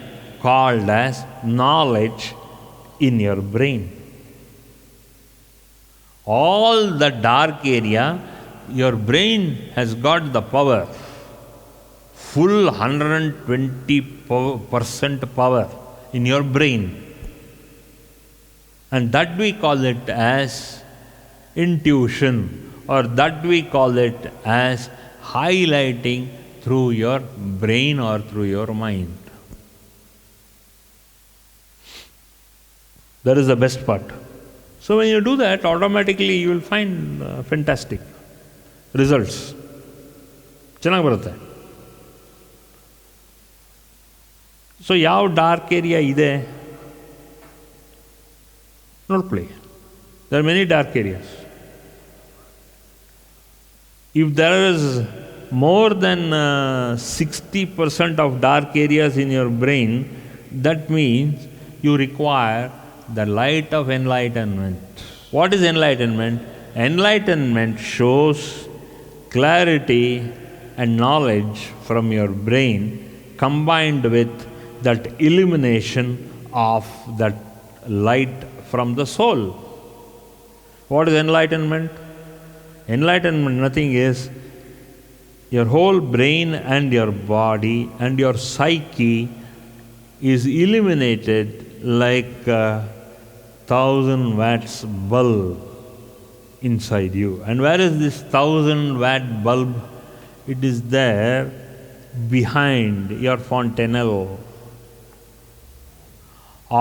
called as knowledge in your brain. All the dark area, your brain has got the power, full 120% power in your brain, and that we call it as intuition, or that we call it as highlighting through your brain or through your mind. That is the best part. So when you do that, automatically you will find fantastic results. ಚೆನ್ನಾಗಿ ಬರುತ್ತೆ. So ಯಾವ dark area ಇದೆ ನೋಡ್ಕೊಳ್ಳಿ. there are many dark areas. If there is more than 60% of dark areas in your brain, that means you require the light of enlightenment. What is enlightenment? Enlightenment shows clarity and knowledge from your brain combined with that illumination of that light from the soul. What is enlightenment? Enlightenment nothing is your whole brain and your body and your psyche is illuminated like a 1000 watts bulb inside you. And where is this 1000 watt bulb? It is there behind your fontanelle.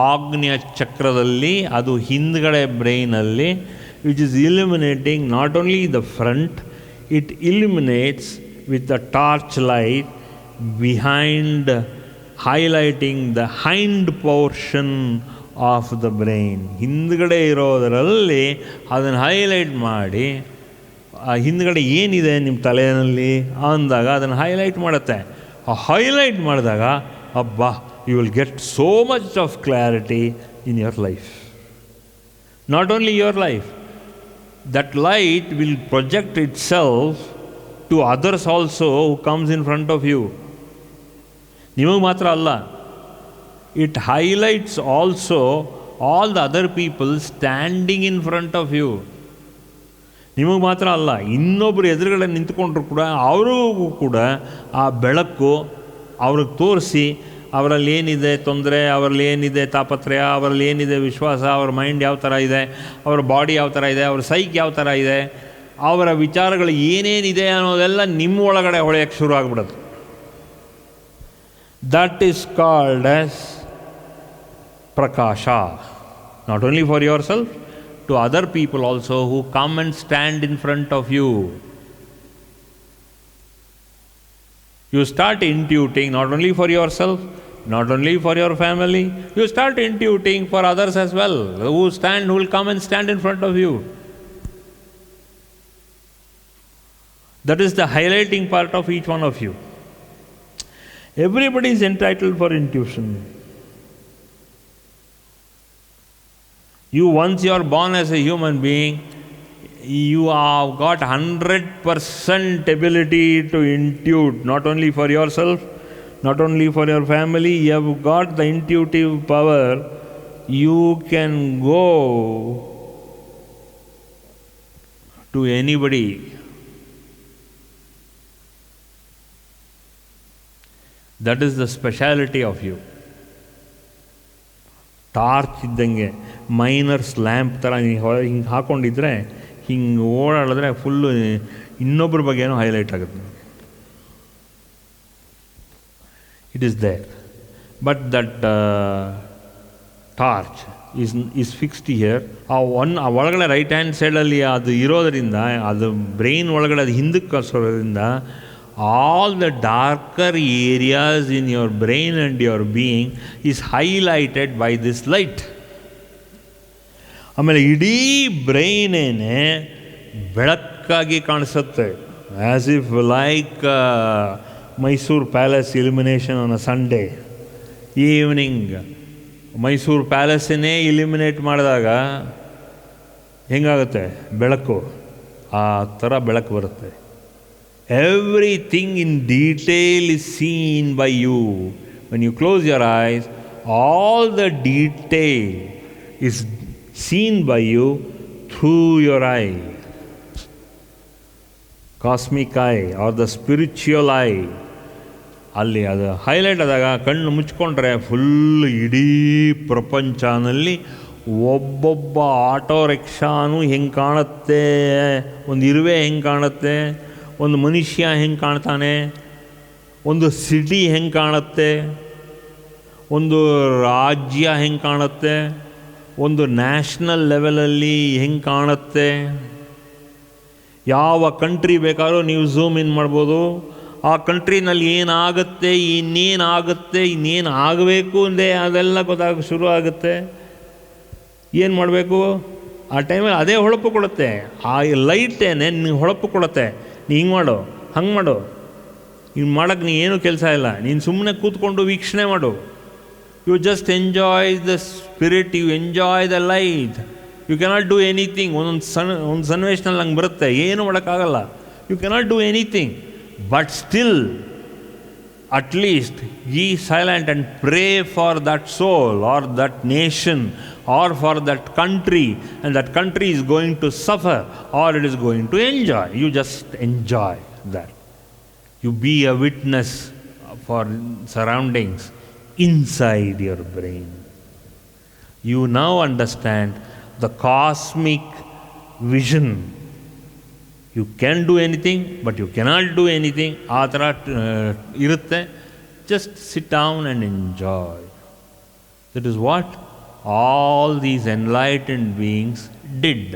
ಆಗ್ನೇಯ ಚಕ್ರದಲ್ಲಿ, ಅದು ಹಿಂದ್ಗಡೆ ಬ್ರೈನಲ್ಲಿ, which is illuminating not only the front, it illuminates with the torch light behind, highlighting the hind portion of the brain. ಹಿಂದ್ಗಡೆ ಇರೋದರಲ್ಲಿ ಅದನ್ನು highlight ಮಾಡಿ, ಆ ಹಿಂದ್ಗಡೆ ಏನಿದೆ ನಿಮ್ಮ ತಲೆಯಲ್ಲಿ ಅಂದಾಗ ಅದನ್ನು ಹೈಲೈಟ್ ಮಾಡುತ್ತೆ. ಆ ಹೈಲೈಟ್ ಮಾಡಿದಾಗ ಅಬ್ಬಾ, you will get so much of clarity in your life. Not only your life, that light will project itself to others also who comes in front of you. ನಿಮಗೆ ಮಾತ್ರ ಅಲ್ಲ, it highlights also all the other people standing in front of you. ನಿಮಗೆ ಮಾತ್ರ ಅಲ್ಲ, ಇನ್ನೊಬ್ಬರು ಎದುರುಗಡೆ ನಿಂತ್ಕೊಂಡ್ರು ಕೂಡ ಅವ್ರಿಗೂ ಕೂಡ ಆ ಬೆಳಕು ಅವ್ರಿಗೆ ತೋರಿಸಿ ಅವರಲ್ಲಿ ಏನಿದೆ ತೊಂದರೆ, ಅವರಲ್ಲಿ ಏನಿದೆ ತಾಪತ್ರಯ, ಅವರಲ್ಲಿ ಏನಿದೆ ವಿಶ್ವಾಸ, ಅವ್ರ ಮೈಂಡ್ ಯಾವ ಥರ ಇದೆ, ಅವ್ರ ಬಾಡಿ ಯಾವ ಥರ ಇದೆ, ಅವ್ರ ಸೈಕ್ ಯಾವ ಥರ ಇದೆ, ಅವರ ವಿಚಾರಗಳು ಏನೇನಿದೆ ಅನ್ನೋದೆಲ್ಲ ನಿಮ್ಮ ಒಳಗಡೆ ಹೊಳೆಯೋಕ್ಕೆ ಶುರು ಆಗ್ಬಿಡುತ್ತೆ. ದಟ್ ಈಸ್ ಕಾಲ್ಡ್ ಆಸ್ ಪ್ರಕಾಶ. Not only for yourself, to other people also who come and stand in front of you. You start intuiting not only for yourself, not only for your family, you start intuiting for others as well, who will come and stand in front of you. That is the highlighting part of each one of you. Everybody is entitled for intuition. You, once you are born as a human being, you have got 100% ability to intuit, not only for yourself, not only for your family. You have got the intuitive power. You can go to anybody. That is the speciality of you. Torch ಇದ್ದಂಗೆ, minors lamp ಥರ ಹಿಂಗೆ ಹಾಕ್ಕೊಂಡಿದ್ರೆ, ಹಿಂಗೆ ಓಡಾಡಿದ್ರೆ full ಇನ್ನೊಬ್ಬರ ಬಗ್ಗೆನೂ highlight ಆಗುತ್ತೆ. It is there, but that torch is fixed here. ಆ ಒಳಗಡೆ right hand ಸೈಡಲ್ಲಿ ಅದು ಇರೋದರಿಂದ, ಅದು ಬ್ರೈನ್ ಒಳಗಡೆ ಅದು ಹಿಂದಕ್ಕೆ ಕಳಿಸೋದ್ರಿಂದ, all the darker areas in your brain and your being is highlighted by this light. ಆಮೇಲೆ ಇಡೀ ಬ್ರೈನೇನೆ ಬೆಳಕಾಗಿ ಕಾಣಿಸುತ್ತೆ. As if like Mysuru palace illumination on a Sunday evening. Mysuru ಪ್ಯಾಲೇಸನ್ನೇ ಇಲ್ಯುಮಿನೇಟ್ ಮಾಡಿದಾಗ ಹೆಂಗಾಗುತ್ತೆ ಬೆಳಕು, ಆ ಥರ ಬೆಳಕು ಬರುತ್ತೆ. Everything in detail is seen by you. When you close your eyes, all the detail is seen by you through your eye. Cosmic eye or the spiritual eye. ಅಲ್ಲಿ ಅದು ಹೈಲೈಟ್ ಆದಾಗ ಕಣ್ಣು ಮುಚ್ಕೊಂಡ್ರೆ ಫುಲ್ ಇಡೀ ಪ್ರಪಂಚನಲ್ಲಿ ಒಬ್ಬೊಬ್ಬ ಆಟೋ ರಿಕ್ಷಾನು ಹೆಂಗೆ ಕಾಣುತ್ತೆ, ಒಂದು ಇರುವೆ ಹೆಂಗೆ ಕಾಣುತ್ತೆ, ಒಂದು ಮನುಷ್ಯ ಹೆಂಗೆ ಕಾಣ್ತಾನೆ, ಒಂದು ಸಿಟಿ ಹೆಂಗೆ ಕಾಣುತ್ತೆ, ಒಂದು ರಾಜ್ಯ ಹೆಂಗೆ ಕಾಣುತ್ತೆ, ಒಂದು ನ್ಯಾಷನಲ್ ಲೆವೆಲಲ್ಲಿ ಹೆಂಗೆ ಕಾಣುತ್ತೆ. ಯಾವ ಕಂಟ್ರಿ ಬೇಕಾದ್ರೂ ನೀವು ಝೂಮ್ ಇನ್ ಮಾಡ್ಬೋದು. ಆ ಕಂಟ್ರಿನಲ್ಲಿ ಏನಾಗುತ್ತೆ, ಇನ್ನೇನಾಗುತ್ತೆ, ಇನ್ನೇನು ಆಗಬೇಕು ಅಂದರೆ ಅದೆಲ್ಲ ಗೊತ್ತಾಗ ಶುರು ಆಗುತ್ತೆ. ಏನು ಮಾಡಬೇಕು ಆ ಟೈಮಲ್ಲಿ ಅದೇ ಹೊಳಪು ಕೊಡುತ್ತೆ. ಆ ಲೈಟೇನೆ ನಿನಗೆ ಹೊಳಪು ಕೊಡುತ್ತೆ. ನೀ ಹಿಂಗೆ ಮಾಡು, ಹಂಗೆ ಮಾಡು. ಇನ್ನು ಮಾಡೋಕ್ಕೆ ನೀ ಏನೂ ಕೆಲಸ ಇಲ್ಲ, ನೀನು ಸುಮ್ಮನೆ ಕೂತ್ಕೊಂಡು ವೀಕ್ಷಣೆ ಮಾಡು. You just enjoy the spirit, you enjoy the light. You cannot do anything. ಒಂದು ಸನ್ನಿವೇಶನಲ್ಲಿ ಹಂಗೆ ಬರುತ್ತೆ, ಏನು ಮಾಡೋಕ್ಕಾಗಲ್ಲ. You cannot do anything, but still at least ye silent and pray for that soul or that nation or for that country, and that country is going to suffer or it is going to enjoy. You just enjoy that. You be a witness for surroundings inside your brain. You now understand the cosmic vision. You can do anything, but you cannot do anything. ಆ ಥರ ಇರುತ್ತೆ. Just sit down and enjoy. That is what all these enlightened beings did.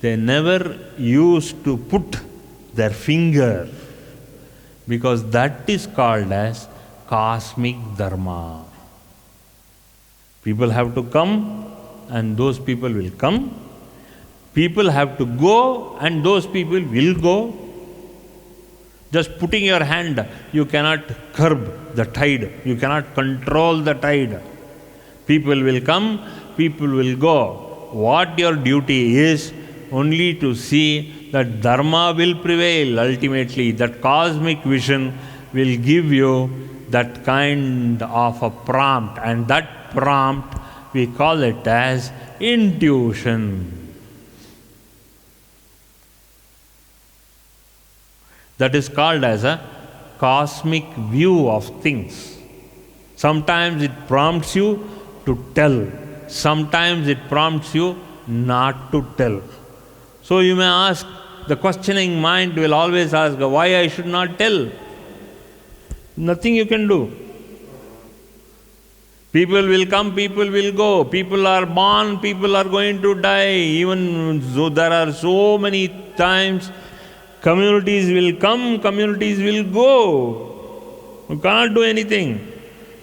They never used to put their finger, because that is called as cosmic dharma. People have to come, and those people will come. People have to go, and those people will go. Just putting your hand, you cannot curb the tide. You cannot control the tide. People will come, people will go. What your duty is, only to see that dharma will prevail ultimately. That cosmic vision will give you that kind of a prompt, and that prompt we call it as intuition. That is called as a cosmic view of things. Sometimes it prompts you to tell. Sometimes it prompts you not to tell. So you may ask, the questioning mind will always ask, why I should not tell? Nothing you can do. People will come, people will go. People are born, people are going to die. Even though there are so many times, communities will come, communities will go. You cannot do anything.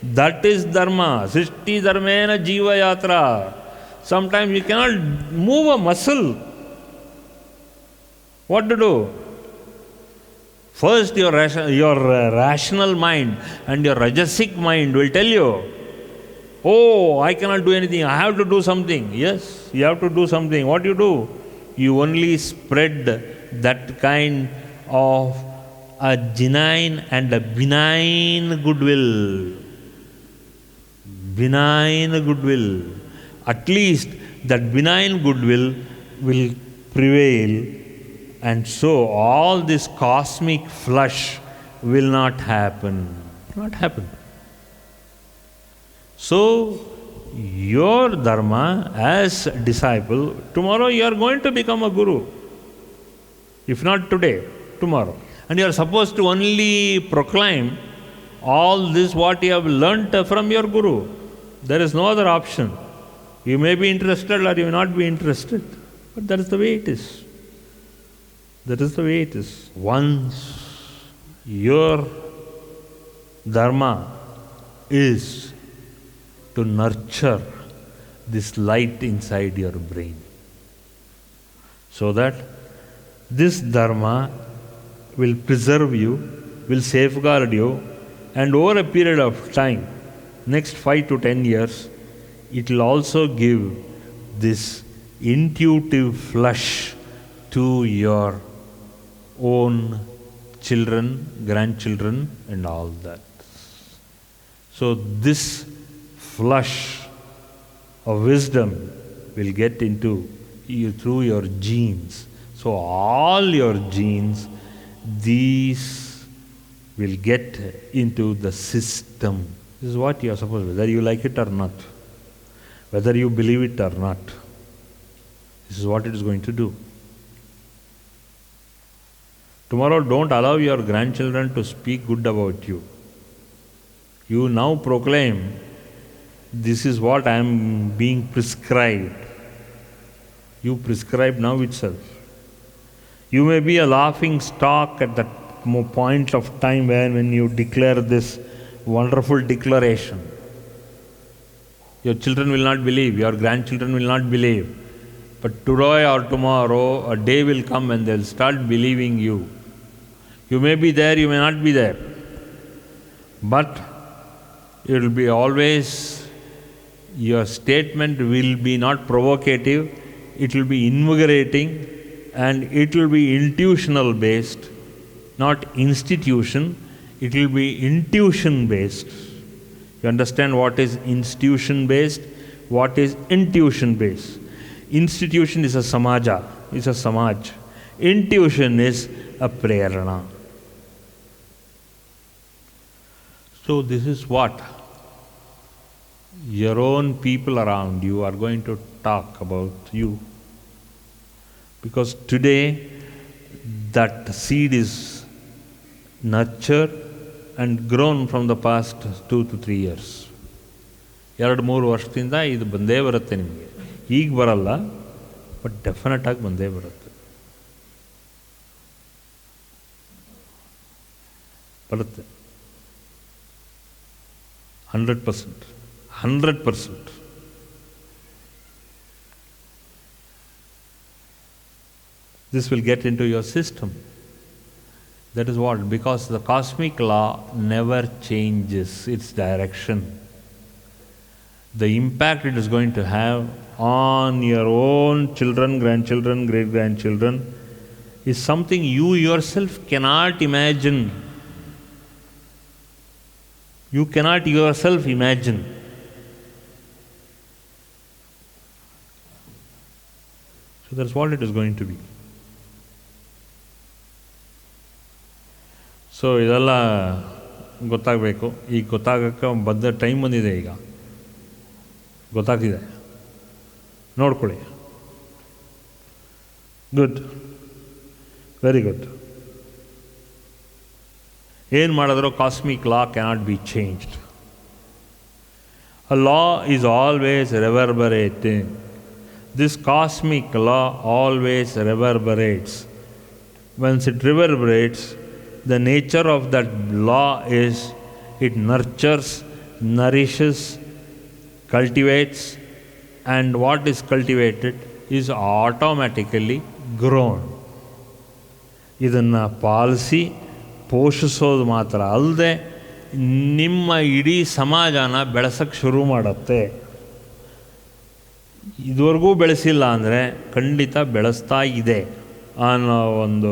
That is dharma. Srishti dharmena jiva yatra. Sometimes you cannot move a muscle. What to do? First, your rational mind and your rajasic mind will tell you, oh, I cannot do anything, I have to do something. Yes, you have to do something. What do? You only spread that kind of a genuine and a benign goodwill. Benign goodwill. At least that benign goodwill will prevail, and so all this cosmic flush will not happen. Not happen. So, your dharma as a disciple, tomorrow you are going to become a guru. If not today, tomorrow. And you are supposed to only proclaim all this what you have learnt from your guru. There is no other option. You may be interested or you may not be interested. But that is the way it is. That is the way it is. Once your dharma is to nurture this light inside your brain, so that this dharma will preserve you, will safeguard you, and over a period of time, next 5 to 10 years, it will also give this intuitive flush to your own children, grandchildren, and all that. So this flush of wisdom will get into you through your genes. So all your genes, these will get into the system. This is what you are supposed to do, whether you like it or not, whether you believe it or not. This is what it is going to do. Tomorrow, don't allow your grandchildren to speak good about you. You now proclaim, this is what I am being prescribed. You prescribe now itself. You may be a laughing stock at that point of time when you declare this wonderful declaration. Your children will not believe, your grandchildren will not believe. But today or tomorrow, a day will come when they will start believing you. You may be there, you may not be there. But it will be always, your statement will be not provocative, it will be invigorating, and it will be intuitional based, not institution, it will be intuition based. You understand what is institution based, what is intuition based. Institution is a samaja, is a samaj. Intuition is a prerana. So this is what your own people around you are going to talk about you. Because today that seed is nurtured and grown from the past 2 to 3 years. 2-3 ವರ್ಷದಿಂದ ಇದು ಬಂದೇ ಬರುತ್ತೆ ನಿಮಗೆ. ಈಗ ಬರಲ್ಲ, but definite ಆಗಿ ಬಂದೇ ಬರುತ್ತೆ. ಬರುತ್ತೆ 100%. 100%. This will get into your system. That is what? Because the cosmic law never changes its direction. The impact it is going to have on your own children, grandchildren, great-grandchildren is something you yourself cannot imagine. You cannot yourself imagine. So that's what it is going to be. So ಇದೆಲ್ಲ ಗೊತ್ತಾಗಬೇಕು. ಈಗ ಗೊತ್ತಾಗೋಕ್ಕೆ ಬಂದ time ಬಂದಿದೆ. ಈಗ ಗೊತ್ತಾಗ್ತಿದೆ, ನೋಡ್ಕೊಳ್ಳಿ. Good, very good. ಏನು ಮಾಡಿದ್ರು cosmic law cannot be changed. A law is always reverberating. This cosmic law always reverberates. Once it reverberates, the nature of that law is it nurtures, nourishes, cultivates, and what is cultivated is automatically grown. ಇದನ್ನು policy ಪೋಷಿಸೋದು ಮಾತ್ರ ಅಲ್ಲದೆ ನಿಮ್ಮ ಇಡೀ ಸಮಾಜನ ಬೆಳೆಸೋಕ್ಕೆ ಶುರು ಮಾಡುತ್ತೆ. ಇದುವರೆಗೂ ಬೆಳೆಸಿಲ್ಲ ಅಂದರೆ ಖಂಡಿತ ಬೆಳೆಸ್ತಾ ಇದೆ ಅನ್ನೋ ಒಂದು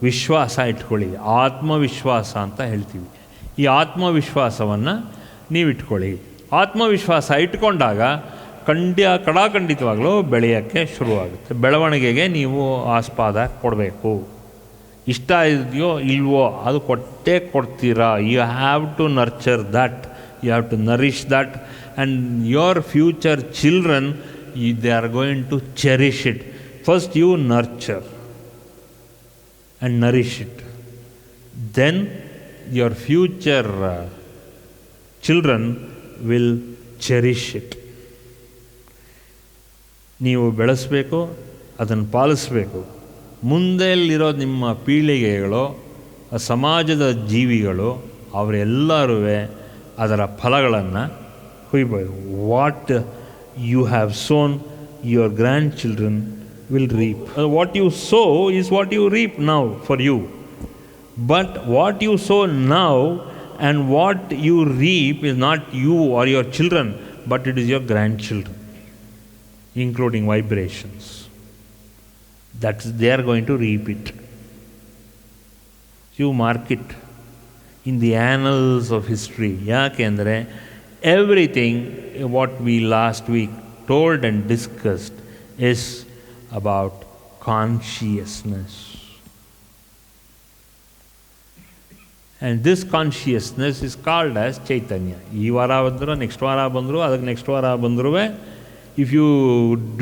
ವಿಶ್ವಾಸ ಇಟ್ಕೊಳ್ಳಿ. ಆತ್ಮವಿಶ್ವಾಸ ಅಂತ ಹೇಳ್ತೀವಿ. ಈ ಆತ್ಮವಿಶ್ವಾಸವನ್ನು ನೀವು ಇಟ್ಕೊಳ್ಳಿ. ಆತ್ಮವಿಶ್ವಾಸ ಇಟ್ಕೊಂಡಾಗ ಖಂಡಿತವಾಗಲೂ ಬೆಳೆಯೋಕ್ಕೆ ಶುರುವಾಗುತ್ತೆ. ಬೆಳವಣಿಗೆಗೆ ನೀವು ಆಸ್ಪಾದ ಕೊಡಬೇಕು. ಇಷ್ಟ ಇದೆಯೋ ಇಲ್ವೋ ಅದು ಕೊಟ್ಟೇ ಕೊಡ್ತೀರಾ. You have to nurture that, you have to nourish that, and your future children they are going to cherish it. First you nurture and nourish it, then your future children will cherish it. ನೀವು ಬೆಳೆಸಬೇಕು, ಅದನ್ನು ಪಾಲಿಸಬೇಕು. ಮುಂದೆಲ್ಲಿರೋ ನಿಮ್ಮ ಪೀಳಿಗೆಗಳು, ಸಮಾಜದ ಜೀವಿಗಳು, ಅವರೆಲ್ಲರೂ ಅದರ ಫಲಗಳನ್ನು ಹುಯ್ಬೋದು. What you have sown your grandchildren will reap. What you sow is what you reap now for you. But what you sow now and what you reap is not you or your children, but it is your grandchildren, including vibrations. They are going to reap it. You mark it in the annals of history. ಯಾಕೆಂದರೆ everything what we last week told and discussed is about consciousness. And this consciousness is called as Chaitanya. ಈ ವಾರ ಬಂದರೂ, next ವಾರ ಬಂದರು, ಅದಕ್ಕೆ next ವಾರ ಬಂದರೂ, if you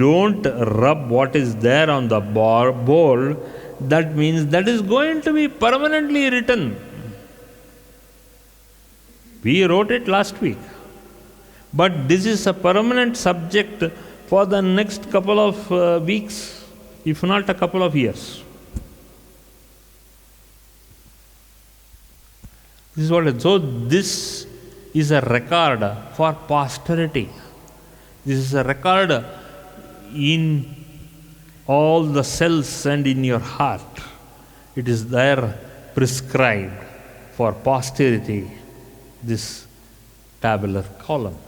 don't rub what is there on the bowl, that means that is going to be permanently written. We wrote it last week, but this is a permanent subject for the next couple of weeks, if not a couple of years. This is what it is. So this is a record for posterity. This is a record in all the cells and in your heart. It is there prescribed for posterity, this tabular column.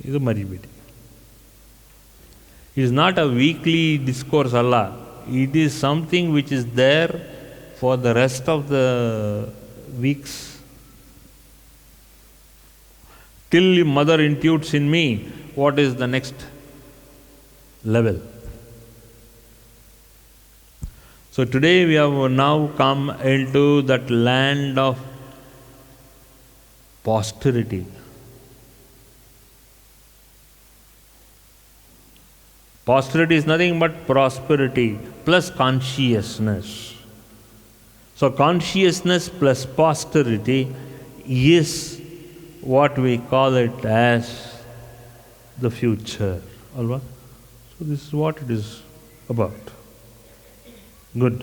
ಇದು ಮರಿಬೇಡಿ. It is not a weekly discourse, Allah. It is something which is there for the rest of the weeks. Till mother intuits in me what is the next level. So today we have now come into that land of posterity. Posterity is nothing but prosperity plus consciousness. So consciousness plus posterity is what we call it as the future. Alva? So this is what it is about. Good.